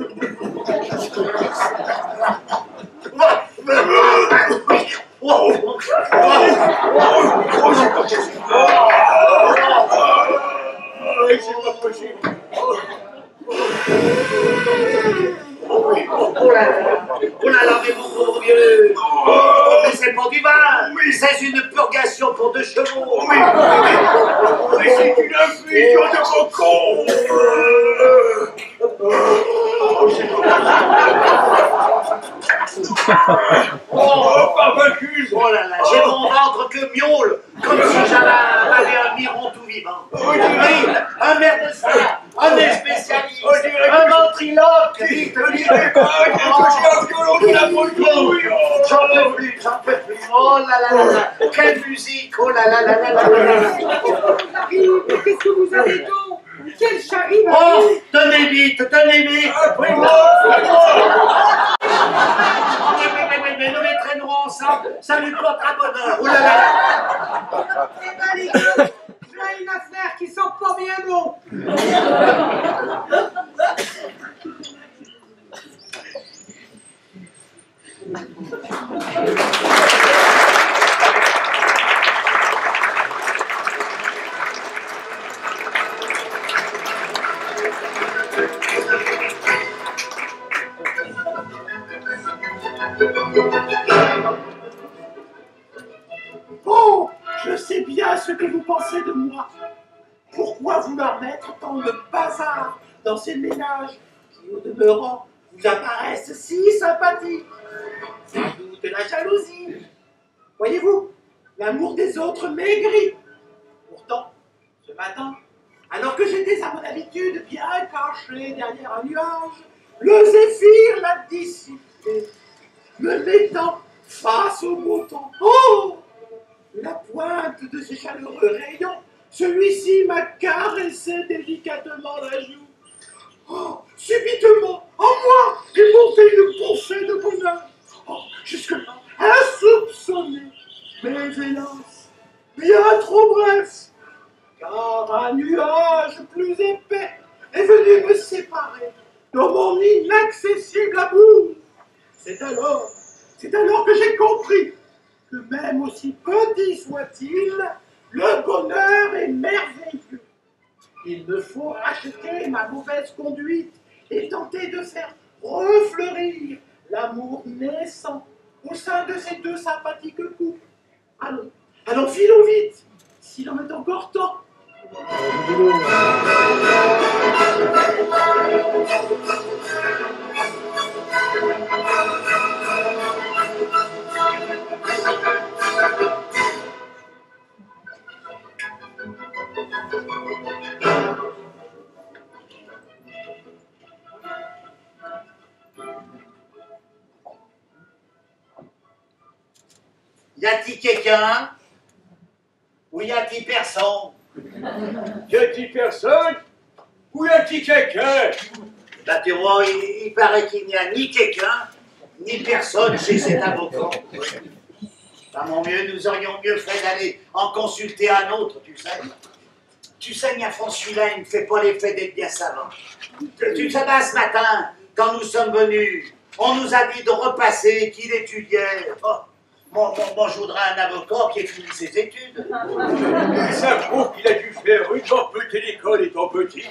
C'est pas possible. Oh là là, mais mon pauvre vieux. Mais c'est pas du vin. C'est une purgation pour 2 chevaux. Mais c'est une infusion de cocon. Oh, pas vaincu. Oh là là, j'ai mon ventre que miaule, comme si j'avais un miron tout vivant. Oui, un médecin, un spécialiste, un ventriloque, vite, j'en peux plus. Oh là là là là, quelle musique, oh là là là là là là là. Marie, mais qu'est-ce que vous avez donc? Quel chariot, Oh, Marie? tenez vite, tenez vite. Après moi, après moi. Mais nous les traînerons ensemble, ça lui portera bonheur. Oh là là. Eh ben les deux, voilà une affaire qui sent pas bien bon. Oh, je sais bien ce que vous pensez de moi. Pourquoi vouloir mettre tant de bazar dans ces ménages qui, au demeurant, vous apparaissent si sympathiques? Sans doute la jalousie. Voyez-vous, l'amour des autres maigrit. Pourtant, ce matin, alors que j'étais à mon habitude bien caché derrière un nuage, le zéphyr l'a dissipé, me mettant face au beau temps. Oh! La pointe de ses chaleureux rayons, celui-ci m'a caressé délicatement la joue. Oh, subitement, en moi, est montée une bouffée de bonheur. Oh, jusque-là, insoupçonné, mais hélas, bien trop bref, car un nuage plus épais est venu me séparer de mon inaccessible amour. C'est alors que j'ai compris que même aussi petit soit-il, le bonheur est merveilleux. Il me faut racheter ma mauvaise conduite et tenter de faire refleurir l'amour naissant au sein de ces deux sympathiques couples. Allons, filons vite, s'il en est encore temps. Y a-t-il quelqu'un? Ou y a-t-il personne? Y a-t-il personne? Ou y a-t-il quelqu'un? Bah, tu vois, il paraît qu'il n'y a ni quelqu'un, ni personne chez cet avocat. À mon mieux, nous aurions mieux fait d'aller en consulter un autre, tu sais. Tu sais, celui-là, il ne fait pas l'effet d'être bien savant. Tu sais, ce matin, quand nous sommes venus, on nous a dit de repasser, qu'il étudiait. Oh, moi, je voudrais un avocat qui ait fini ses études. Ça prouve qu'il a dû faire une tant petite école étant petit.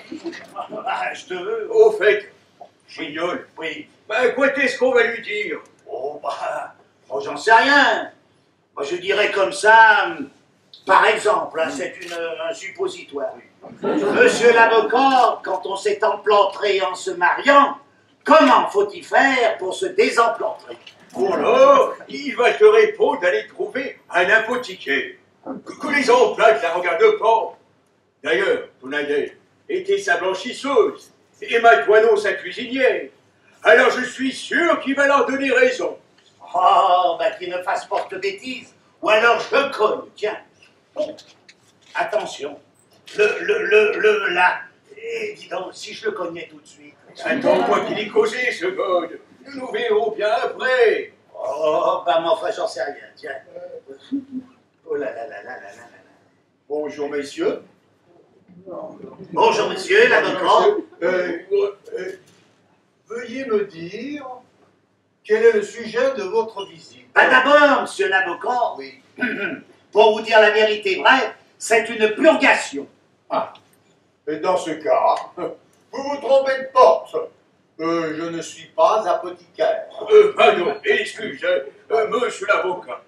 Ah, je te veux. Au fait, j'ignore. Oui. Ben, quoi est-ce qu'on va lui dire? Oh, j'en sais rien. Moi, je dirais comme ça, par exemple, hein, c'est un suppositoire. Monsieur l'avocat, quand on s'est emplantré en se mariant, comment faut-il faire pour se désemplantrer? Oh là, il va te répondre d'aller trouver un apothicaire. Que les emplois ne la regardent pas. D'ailleurs, ton aïeul était sa blanchisseuse, et Matoinon sa cuisinière. Alors je suis sûr qu'il va leur donner raison. Oh, qu'il ne fasse pas de bêtises, ou alors je cogne, tiens. Oh, attention, là, et dis donc, si je le cognais tout de suite. Attends, quoi qu'il ait causé, ce gode. Nous verrons bien après. Oh, mais enfin, j'en sais rien, tiens. Oh là là là là là là là. Bonjour, messieurs. Bonjour, monsieur, l'avocat. Veuillez me dire quel est le sujet de votre visite. D'abord, monsieur l'avocat, Oui. pour vous dire la vérité vraie, c'est une purgation. Ah. Et dans ce cas, vous vous trompez de porte. Je ne suis pas apothicaire. Pardon, excuse, monsieur l'avocat.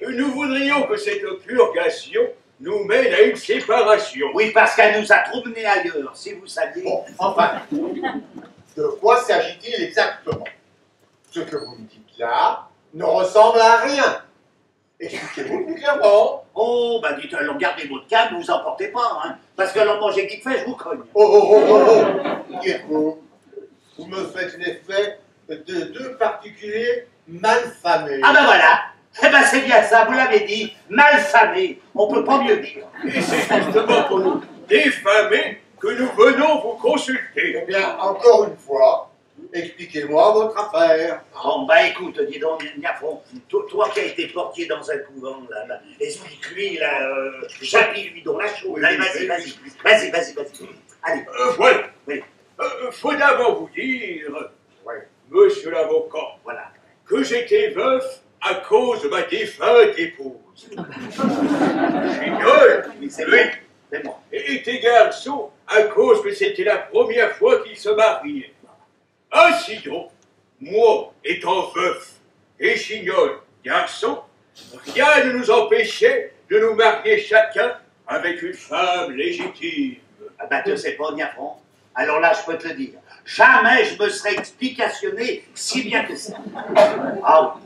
Nous voudrions que cette purgation nous mène à une séparation. Oui, parce qu'elle nous a promenés ailleurs, si vous saviez. Bon, enfin, de quoi s'agit-il exactement? Ce que vous me dites là ne ressemble à rien. Expliquez-vous plus clairement. Oh, dites, alors gardez votre calme, ne vous emportez pas, hein, parce que alors manger qui fait, je vous cogne. Oh. Qui êtes-vous? Vous me faites l'effet de deux particuliers malfamés. Ah voilà. C'est bien ça, vous l'avez dit, malfamé, on peut pas mieux dire. Et c'est justement pour nous défamer que nous venons vous consulter. Eh bien, encore une fois, expliquez-moi votre affaire. Bon, bah écoute, dis donc, Niafron, toi qui as été portier dans un couvent, là, explique-lui, là, j'appuie-lui dans la chose. Allez, vas-y. Allez. Voilà. Oui. Faut d'abord vous dire, Ouais. monsieur l'avocat, Voilà. que j'étais veuf à cause de ma défunte épouse. Chignol, Oui, c'est lui, moi. C'est moi. était garçon à cause que c'était la première fois qu'il se mariait. Ainsi donc, moi étant veuf et Chignol garçon, rien ne nous empêchait de nous marier chacun avec une femme légitime. Ah bah, tu sais pas, Niafron. Alors là, je peux te le dire. Jamais je me serais explicationné si bien que ça. Ah oui.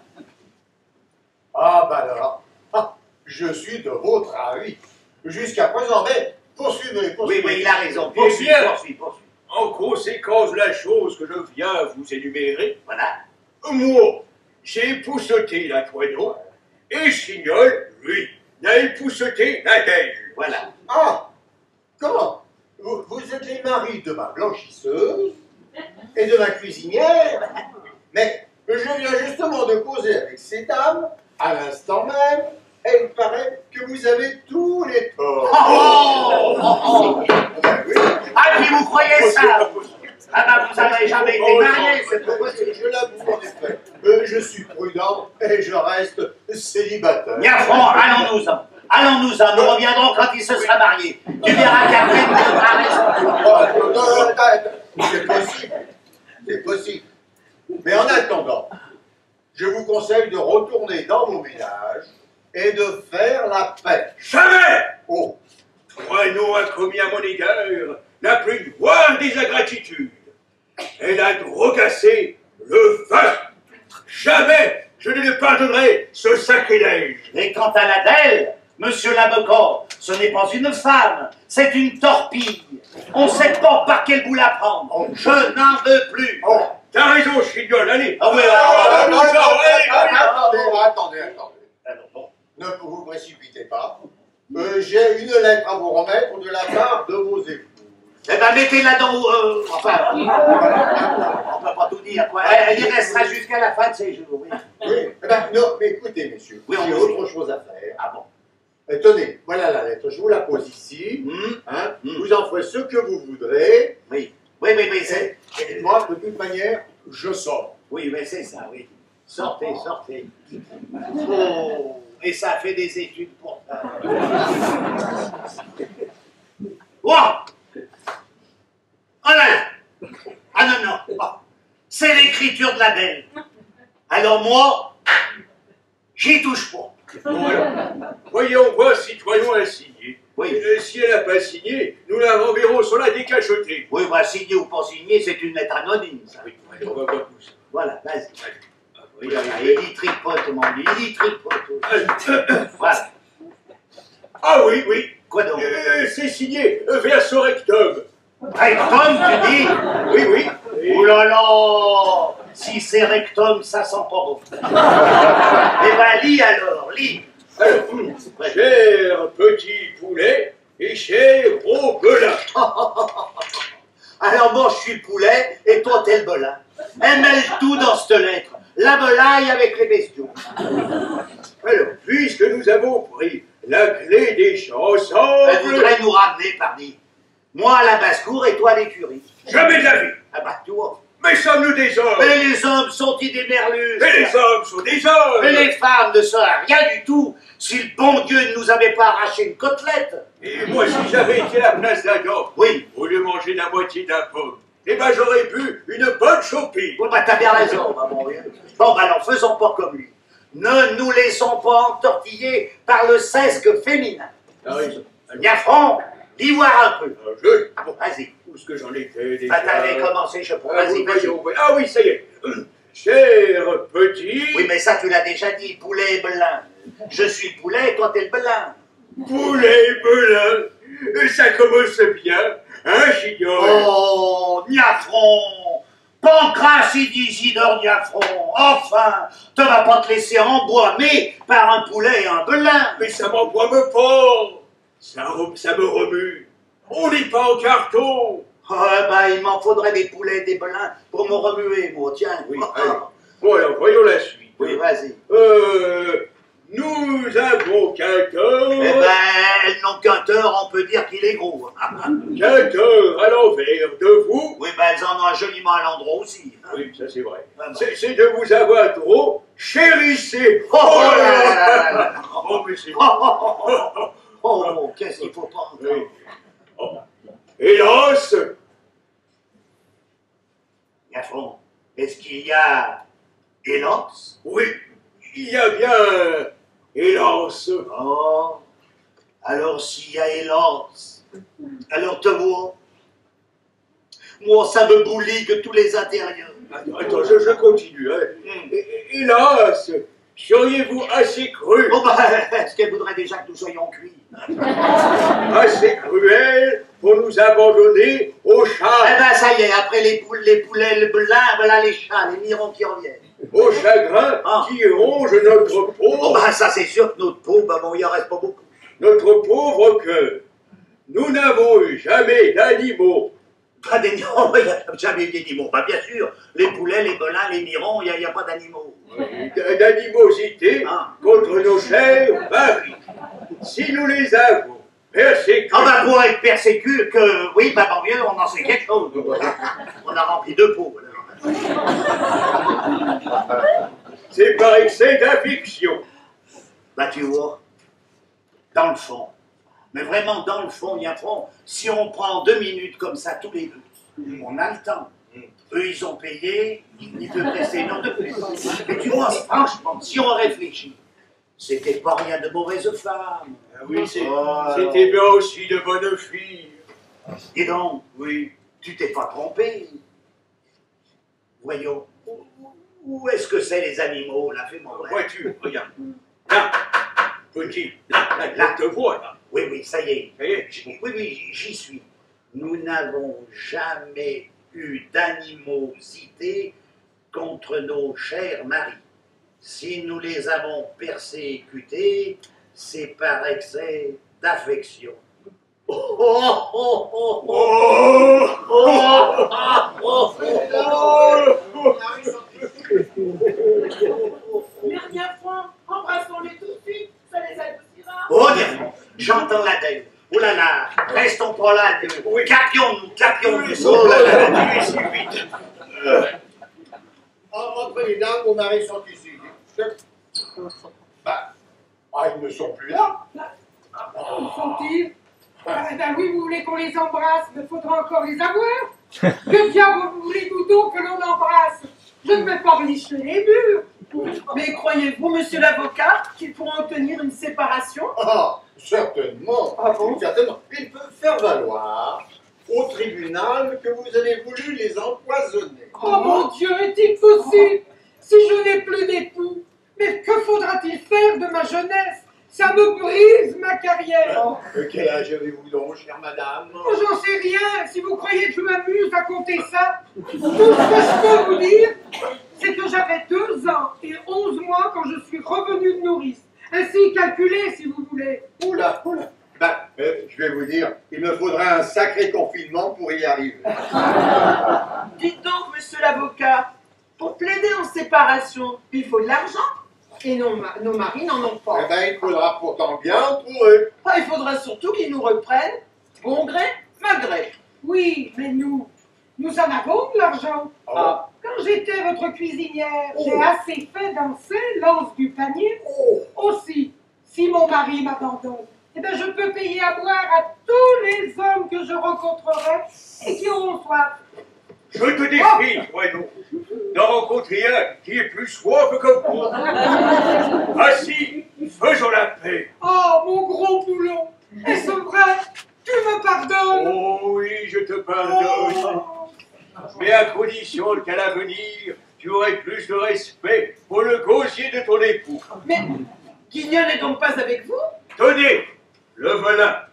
Ah, bah alors, je suis de votre avis. Jusqu'à présent, mais poursuivez. Oui, il a raison. Eh bien. Poursuis. En conséquence de la chose que je viens vous énumérer, Voilà. moi, j'ai épousseté la Toinon, et Chignol, lui, n'a épousseté la Neige. Voilà. Ah, comment vous êtes les maris de ma blanchisseuse et de ma cuisinière, mais je viens justement de causer avec ces dames, à l'instant même, et il paraît que vous avez tous les torts. Oh Ben oui, Ah, puis vous croyez ça? Ah bah, vous n'avez jamais été marié, c'est pas possible. je l'avoue en effet. Je suis prudent et je reste célibataire. Niafron, allons-nous-en, nous reviendrons quand il se sera marié. Tu verras qu'après, tu devras raison. C'est possible. Mais en attendant, je vous conseille de retourner dans vos ménages et de faire la paix. Jamais Oh, Toinon a commis à mon égard la plus noire des ingratitudes. Elle a drogassé le vin. Jamais je ne lui pardonnerai ce sacrilège. Et quant à l'Adèle, monsieur l'avocat, ce n'est pas une femme, c'est une torpille. On ne sait pas par quel bout la prendre. Je n'en veux plus. oh. T'as raison, Chignol, allez. Ah oui, Attendez. alors, bon. Ne vous précipitez pas. J'ai une lettre à vous remettre de la part de vos époux. Eh ben, mettez-la dans... enfin, on ne peut pas tout dire, quoi. Elle y restera jusqu'à la fin de ses jours, oui. Oui, eh ben, non, mais écoutez, messieurs, Oui, on j'ai le autre chose à faire. Ah bon. Tenez, voilà la lettre, je vous la pose ici. Hein, Vous en ferez ce que vous voudrez. Oui, c'est... Et moi, de toute manière, je sors. Oui, mais c'est ça, oui. Sortez. Oh, et ça fait des études pour ça. Oh là là. Ah non. Oh. C'est l'écriture de la belle. Alors moi, j'y touche pas. Bon, alors, voyons voir si Toinon a signé. Oui. Si elle n'a pas signé, nous la renverrons sur la décachetée. Oui, bah signé ou pas signé, c'est une lettre anonyme, ça. Oui, on va voir tout ça. Voilà, vas-y. Ah, oui, Voilà, il y tripote, mon Dieu, il y tripote. Voilà. Ah oui. Quoi donc? C'est signé verso rectum. Rectum, tu dis? Oui. Oh là là! Si c'est rectum, ça sent pas bon. Eh ben, lis alors, lis. Alors, cher petit poulet et cher gros belin. Alors moi, je suis le poulet et toi, t'es le belin. Elle mêle tout dans cette lettre. La volaille avec les bestiaux. Alors, puisque nous avons pris la clé des champs ensemble... Elle voudrait nous ramener, pardi. Moi à la basse-cour et toi à l'écurie. Jamais de la vie. Ah bah, toi. Mais sommes-nous des hommes? Mais les hommes sont-ils des merlus? Mais les hommes sont des hommes. Mais les femmes ne sont rien du tout si le bon Dieu ne nous avait pas arraché une côtelette. Et moi, si j'avais été à la place d'Adam, Oui. au lieu de manger la moitié d'un pomme, eh ben j'aurais bu une bonne chopine. Oui, bah t'as bien raison, bah, mon vieux. Bon, bah alors, faisons pas comme lui. Ne nous laissons pas entortiller par le sesque féminin. T'as raison. Niafron, dis voir un peu. Ah bon, Vas-y. où est-ce que j'en étais déjà? Bah, t'avais commencé, je crois. Ah, Vas-y, vas-y. Ah oui, ça y est. Cher petit... Oui, mais ça, tu l'as déjà dit, poulet et belin. Je suis le poulet et toi, t'es le belin. Poulet et belin, ça commence bien, hein, Chignol? Oh, Niafron! Pancras Isidore Niafron! Enfin, tu vas pas te laisser embaumer par un poulet et un belin. Mais ça m'emboîme pas. Ça me remue. On lit pas au carton. Il m'en faudrait des poulets, des belins pour me remuer, moi, tiens. Oui, allez. Bon, alors, voyons la suite. Oui, vas-y. Nous avons qu'un tort. Eh ben, elles n'ont qu'un tort, on peut dire qu'il est gros. Qu'un tort à l'envers de vous. Oui, ben, elles en ont un joliment à l'endroit aussi. Oui, ça c'est vrai. Vraiment. C'est de vous avoir trop chérissé. Oh là là. Oh, mais c'est... Oh, qu'est-ce qu'il faut pas entendre. Oui. Oh. Hélas. Gafron, est-ce qu'il y a hélas? Oui, il y a bien hélas. Oh, alors s'il y a hélas, alors te vois. Moi, ça me bouligue tous les intérieurs. Attends, je continue. Hein. Hélas, seriez-vous assez cru, Oh ben, est-ce qu'elle voudrait déjà que nous soyons cuits? assez cruel pour nous abandonner aux Eh chats, ben, ça y est, après les poules, les poulets, le belin, voilà les chats, les mirons qui reviennent. aux chagrins Ah. qui rongent notre peau, Oh ben, ça c'est sûr que notre peau, ben bon, il en reste pas beaucoup. notre pauvre cœur. Nous n'avons eu jamais d'animaux. Pas d'animaux, il n'y a jamais eu d'animaux. Ben, bien sûr, les poulets, les belins, les mirons, il n'y a pas d'animaux. D'animosité Ah. contre nos chers maris. Si nous les avons persécutés, Ah ben, pour être persécuté, que, oui, ben, bon mieux, on en sait quelque chose. On a rempli deux pots. alors. c'est par excès d'affection. Ben, tu vois, dans le fond, mais vraiment dans le fond, il y a fond, si on prend 2 minutes comme ça tous les deux, on a le temps. Eux, ils ont payé, ils peuvent rester une heure de plus. Mais tu vois, franchement, si on réfléchit, c'était pas rien de mauvaise femme. Ah oui, Oh. c'était bien aussi de bonnes filles. Et donc, Oui. tu t'es pas trompé. Voyons, où est-ce que c'est les animaux, là, fais-moi voir. Vois-tu, regarde. Là, petit, là, je te vois, là. Oui, oui, ça y est. Ça y est. Oui, j'y suis. Nous n'avons jamais eu d'animosité contre nos chers maris. Si nous les avons persécutés, c'est par excès d'affection. Oh, oh, oh, oh, oh, oh, oh, Dernière fois, embrassons-les tout de suite, ça les adoucira. oh, j'entends la dème. Oh là là, restons pas là. Capions-nous. Oh là là, Si vite. Entre les dames, vos maris sont ici. Ils ne sont plus là. Où sont-ils? Ben oui, vous voulez qu'on les embrasse, mais faudra encore les avoir. Que diable voulez-vous donc que l'on embrasse? Je ne vais pas relicher les murs. Mais croyez-vous, monsieur l'avocat, qu'ils pourront obtenir une séparation? Ah, certainement. Ah bon? Certainement. Ils peuvent faire valoir au tribunal que vous avez voulu les empoisonner. Oh mon Dieu, est-il possible? Si je n'ai plus d'époux, mais que faudra-t-il faire de ma jeunesse? Ça me brise ma carrière. Quel âge avez-vous donc, chère madame? Oh, j'en sais rien. Si vous croyez que je m'amuse à compter ça, tout ce que je peux vous dire, c'est que j'avais 2 ans et 11 mois quand je suis revenu de nourrice. Ainsi calculé, si vous voulez. Oula. Je vais vous dire, il me faudrait un sacré confinement pour y arriver. Dites donc, monsieur l'avocat, pour plaider en séparation, il faut de l'argent. Et nos maris n'en ont pas. Il faudra pourtant bien trouver. Il faudra surtout qu'ils nous reprennent, bon gré, mal gré. Oui, mais nous en avons de l'argent. Ah. Quand j'étais votre cuisinière, Oh. j'ai assez fait danser l'anse du panier. Aussi, si mon mari m'abandonne, eh bien, je peux payer à boire à tous les hommes que je rencontrerai et qui auront soif. Je te défie, toi non, d'en rencontrer un qui est plus soif que moi. Ainsi, faisons la paix. Oh, mon gros poulon, est-ce vrai? Tu me pardonnes? Oh oui, je te pardonne. Mais à condition qu'à l'avenir, tu aurais plus de respect pour le gosier de ton époux. Mais Guignol n'est donc pas avec vous? Tenez, le voilà.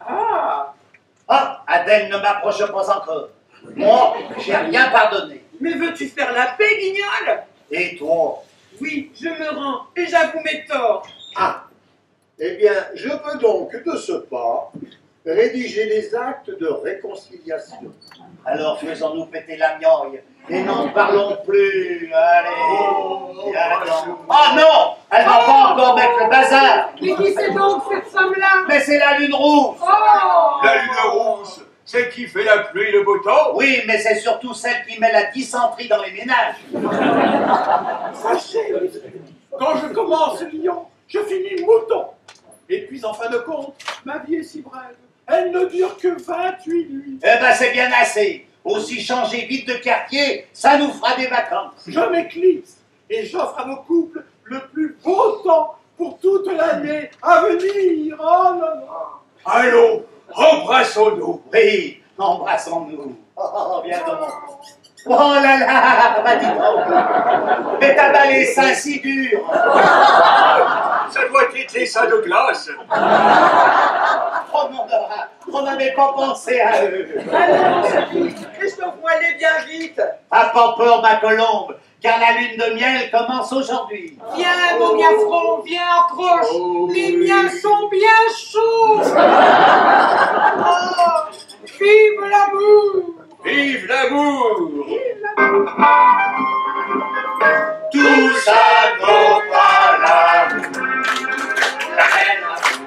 Ah, Adèle ne m'approche pas encore. Moi, j'ai rien pardonné. Mais veux-tu faire la paix, Guignol? Et toi? Oui, je me rends et j'avoue mes torts. Eh bien, je peux donc de ce pas rédiger les actes de réconciliation. Alors faisons-nous péter la mioille et n'en parlons plus. Allez, viens donc. Oh non, elle va pas encore mettre le bazar. Mais qui c'est donc cette femme-là? Mais c'est la lune rouge. Oh! La lune rouge, c'est qui fait la pluie et le beau temps? Oui, mais c'est surtout celle qui met la dysenterie dans les ménages. Sachez, quand je commence lion, je finis mouton. Et puis en fin de compte, ma vie est si brève. Elle ne dure que 28 nuits. Eh ben c'est bien assez. Aussi changer vite de quartier, ça nous fera des vacances. Je m'éclipse et j'offre à vos couples le plus beau temps pour toute l'année à venir. Oh là là. Allons, embrassons-nous. Oui, embrassons-nous. Oh, viens donc. Oh là là, bah dis donc. Mais t'as bas les seins si durs. Ça doit être les seins de glace. Oh mon Dora, on n'avait pas pensé à eux. Allons, Sophie, Christophe, faut aller bien vite. Pas peur, ma colombe, car la lune de miel commence aujourd'hui. Viens, mon miafron, viens, approche. Les miens sont bien chauds. Oh, vive l'amour. Vive l'amour! Tout ça vaut pas l'amour. La belle amour.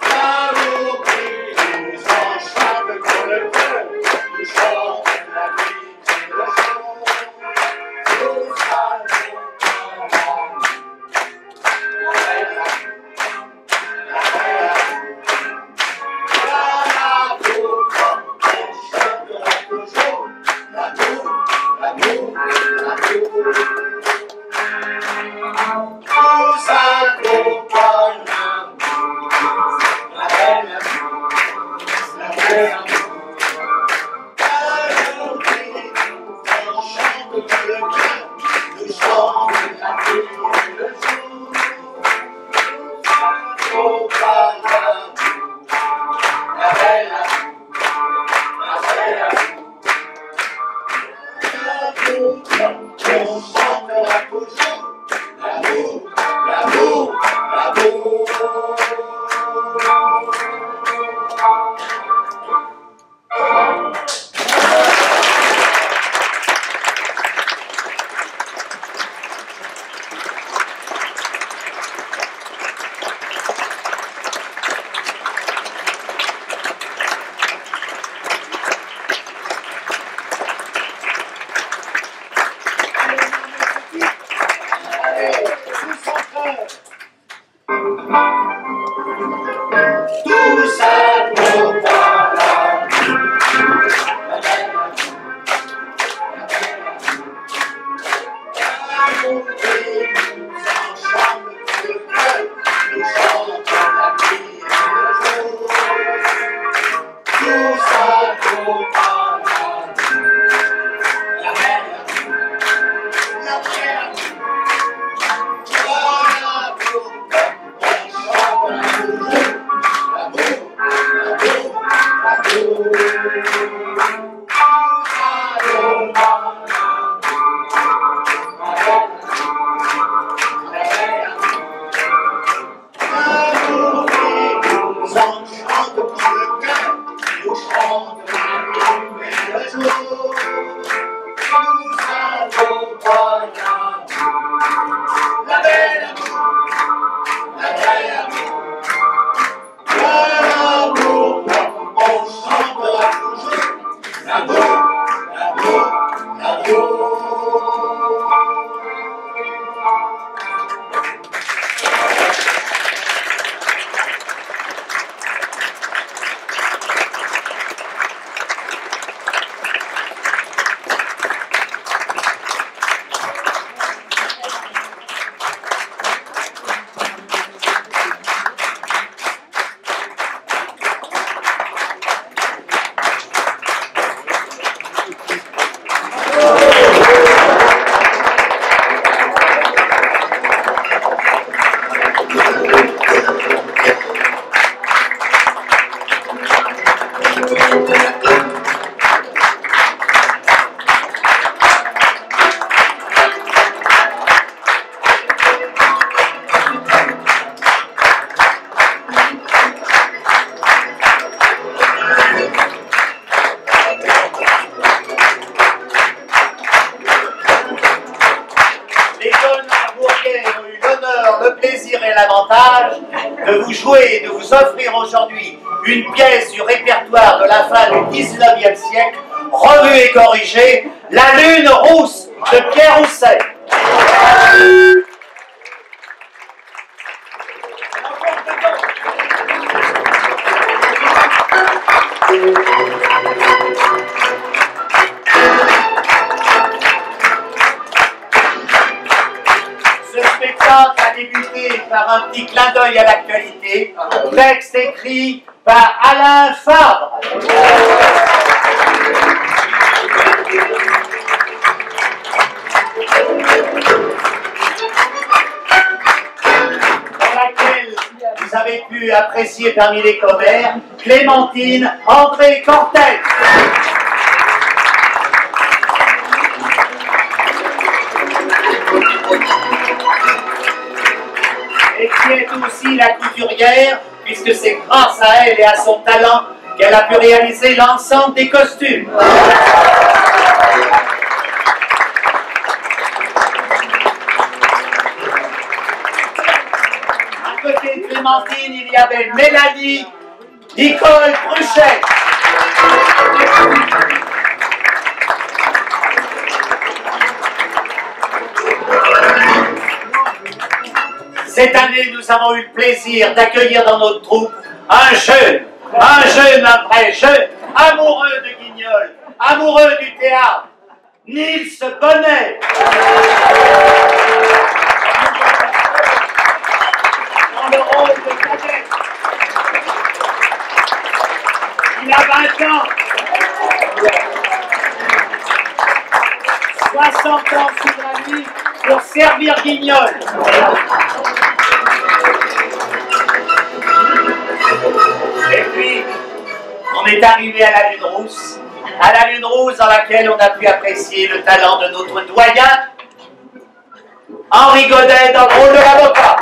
L'amour qui nous enchante dans le cœur, nous chante la nuit et le jour. Tout ça vaut pas l'amour. La belle amour. La belle amour. jouer et de vous offrir aujourd'hui une pièce du répertoire de la fin du 19e siècle, revue et corrigée, La Lune rousse de Pierre Housset. Ce spectacle a débuté par un petit clin d'œil à l'actualité, texte écrit par Alain Fabre. Dans laquelle vous avez pu apprécier parmi les commères Clémentine André Cortel. Et qui est aussi la couturière, puisque c'est grâce à elle et à son talent qu'elle a pu réaliser l'ensemble des costumes. À côté de Clémentine, il y avait Mélanie Nicole Bruchet. Cette année, nous avons eu le plaisir d'accueillir dans notre troupe un vrai jeune, amoureux de Guignol, amoureux du théâtre, Nils Bonnet. Dans le rôle de cadet. Il a 20 ans. 60 ans sous la nuit pour servir Guignol. Et puis, on est arrivé à la Lune Rousse dans laquelle on a pu apprécier le talent de notre doyen, Henri Godet, dans le rôle de l'avocat.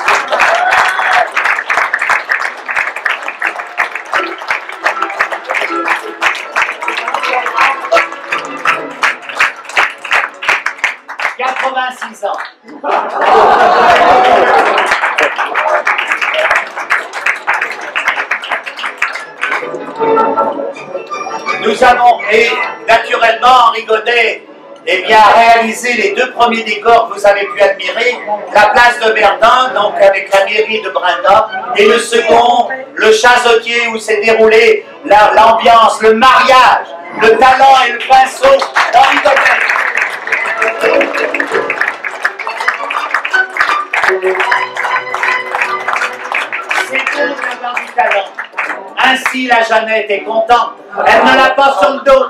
« 86 ans. Nous avons, et naturellement, Henri Godet, eh bien, réalisé les 2 premiers décors que vous avez pu admirer, la place de Verdun, donc avec la mairie de Brinda, et le second, le chazottier où s'est déroulé l'ambiance, le mariage, le talent et le pinceau d'Henri Godet. C'est beau d'avoir du talent. Ainsi, la Jeannette est contente. Elle ne l'a pas sur le dos.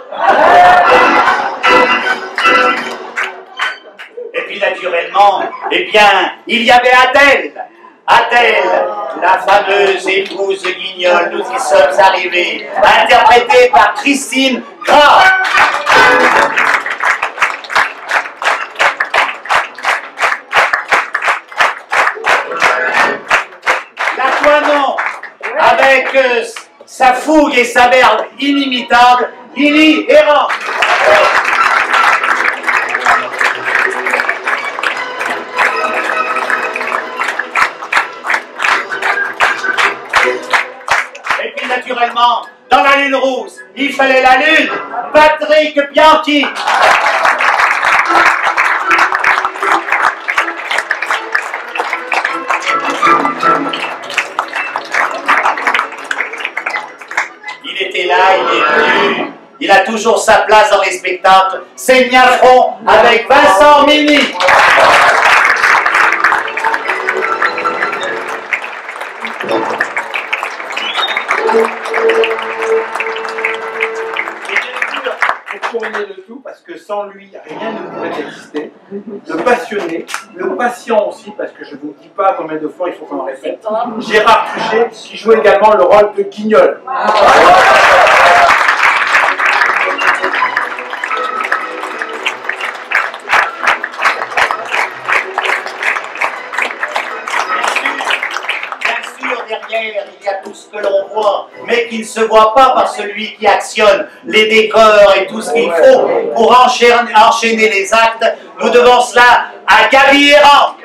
Et puis, naturellement, eh bien, il y avait Adèle. Adèle, la fameuse épouse de Guignol, nous y sommes arrivés, interprétée par Christine Graf. Avec sa fougue et sa verve inimitable, Lily Errand. Et puis naturellement, dans la Lune Rousse, il fallait la Lune, Patrick Bianchi. Il était là, il est venu, il a toujours sa place dans les spectacles. C'est Niafron avec Vincent Mini. Pour couronner le tout, parce que sans lui, rien ne pourrait exister. Le passionné, le patient aussi, parce que je ne vous dis pas combien de fois il faut qu'on en répète. Gérard Tuchet, qui joue également le rôle de Guignol. Derrière, il y a tout ce que l'on voit, mais qui ne se voit pas par celui qui actionne les décors et tout ce qu'il faut pour enchaîner les actes. Nous devons cela à Gaby Errand.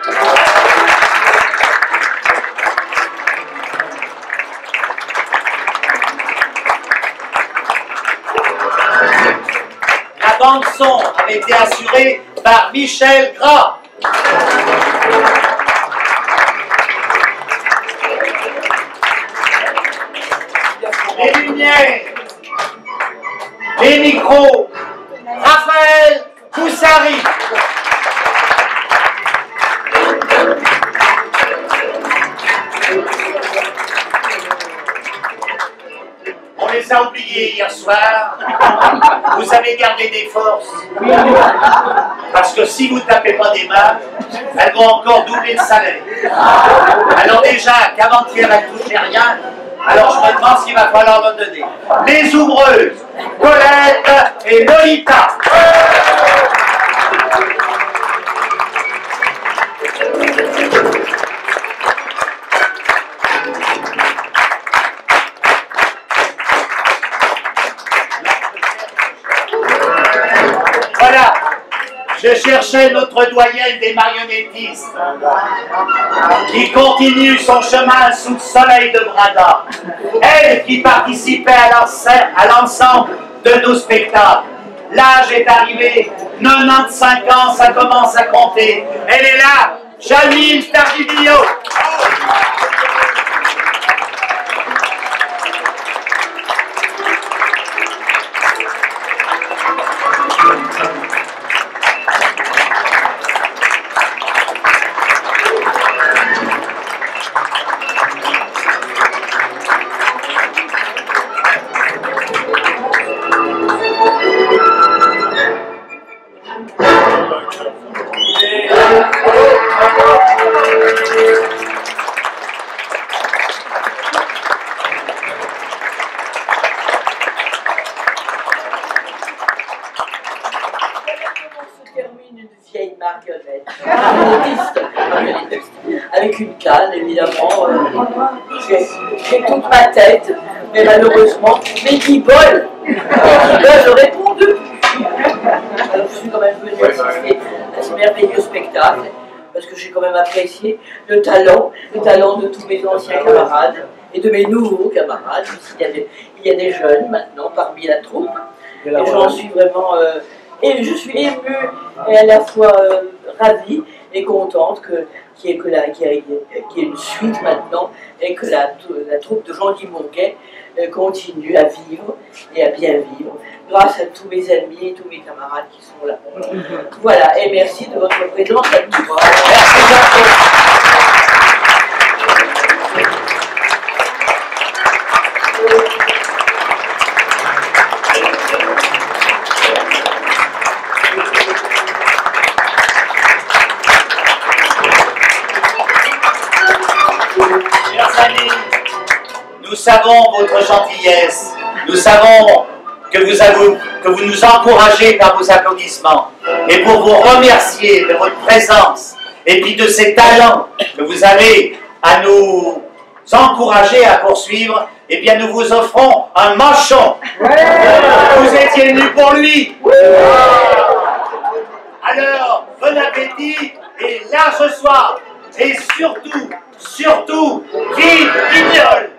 bande-son avait été assurée par Michel Gras. Les lumières, les micros, Raphaël Coussari. On les a oubliés hier soir. Vous avez gardé des forces. Parce que si vous ne tapez pas des mains, elles vont encore doubler le salaire. Alors déjà, qu'avant-hier, elles ne touchaient rien. Alors je me demande ce qu'il va falloir leur donner. Les ouvreuses, Colette et Lolita. Voilà, je cherchais notre doyenne des marionnettistes qui continue son chemin sous le soleil de Brada. Elle qui participait à l'ensemble de nos spectacles. L'âge est arrivé, 95 ans, ça commence à compter. Elle est là, Jamil Tardibio. Avec une canne, évidemment. J'ai toute ma tête, mais malheureusement, mes guiboles, je réponds depuis. Alors je suis quand même venue assister à ce merveilleux spectacle, parce que j'ai quand même apprécié le talent de tous mes anciens camarades et de mes nouveaux camarades. Il y a des jeunes maintenant parmi la troupe, et j'en suis vraiment... et je suis émue et à la fois ravie et contente qu'il y ait une suite maintenant et que la troupe de Jean-Guy Mourguet continue à vivre et à bien vivre grâce à tous mes amis et tous mes camarades qui sont là. Voilà, et merci de votre présence à tous. Nous savons votre gentillesse, nous savons que vous nous encouragez par vos applaudissements. Et pour vous remercier de votre présence et puis de ces talents que vous avez à nous encourager à poursuivre, eh bien nous vous offrons un manchon. Vous étiez venus pour lui. Alors, bon appétit et large soir. Et surtout, vive Guignol!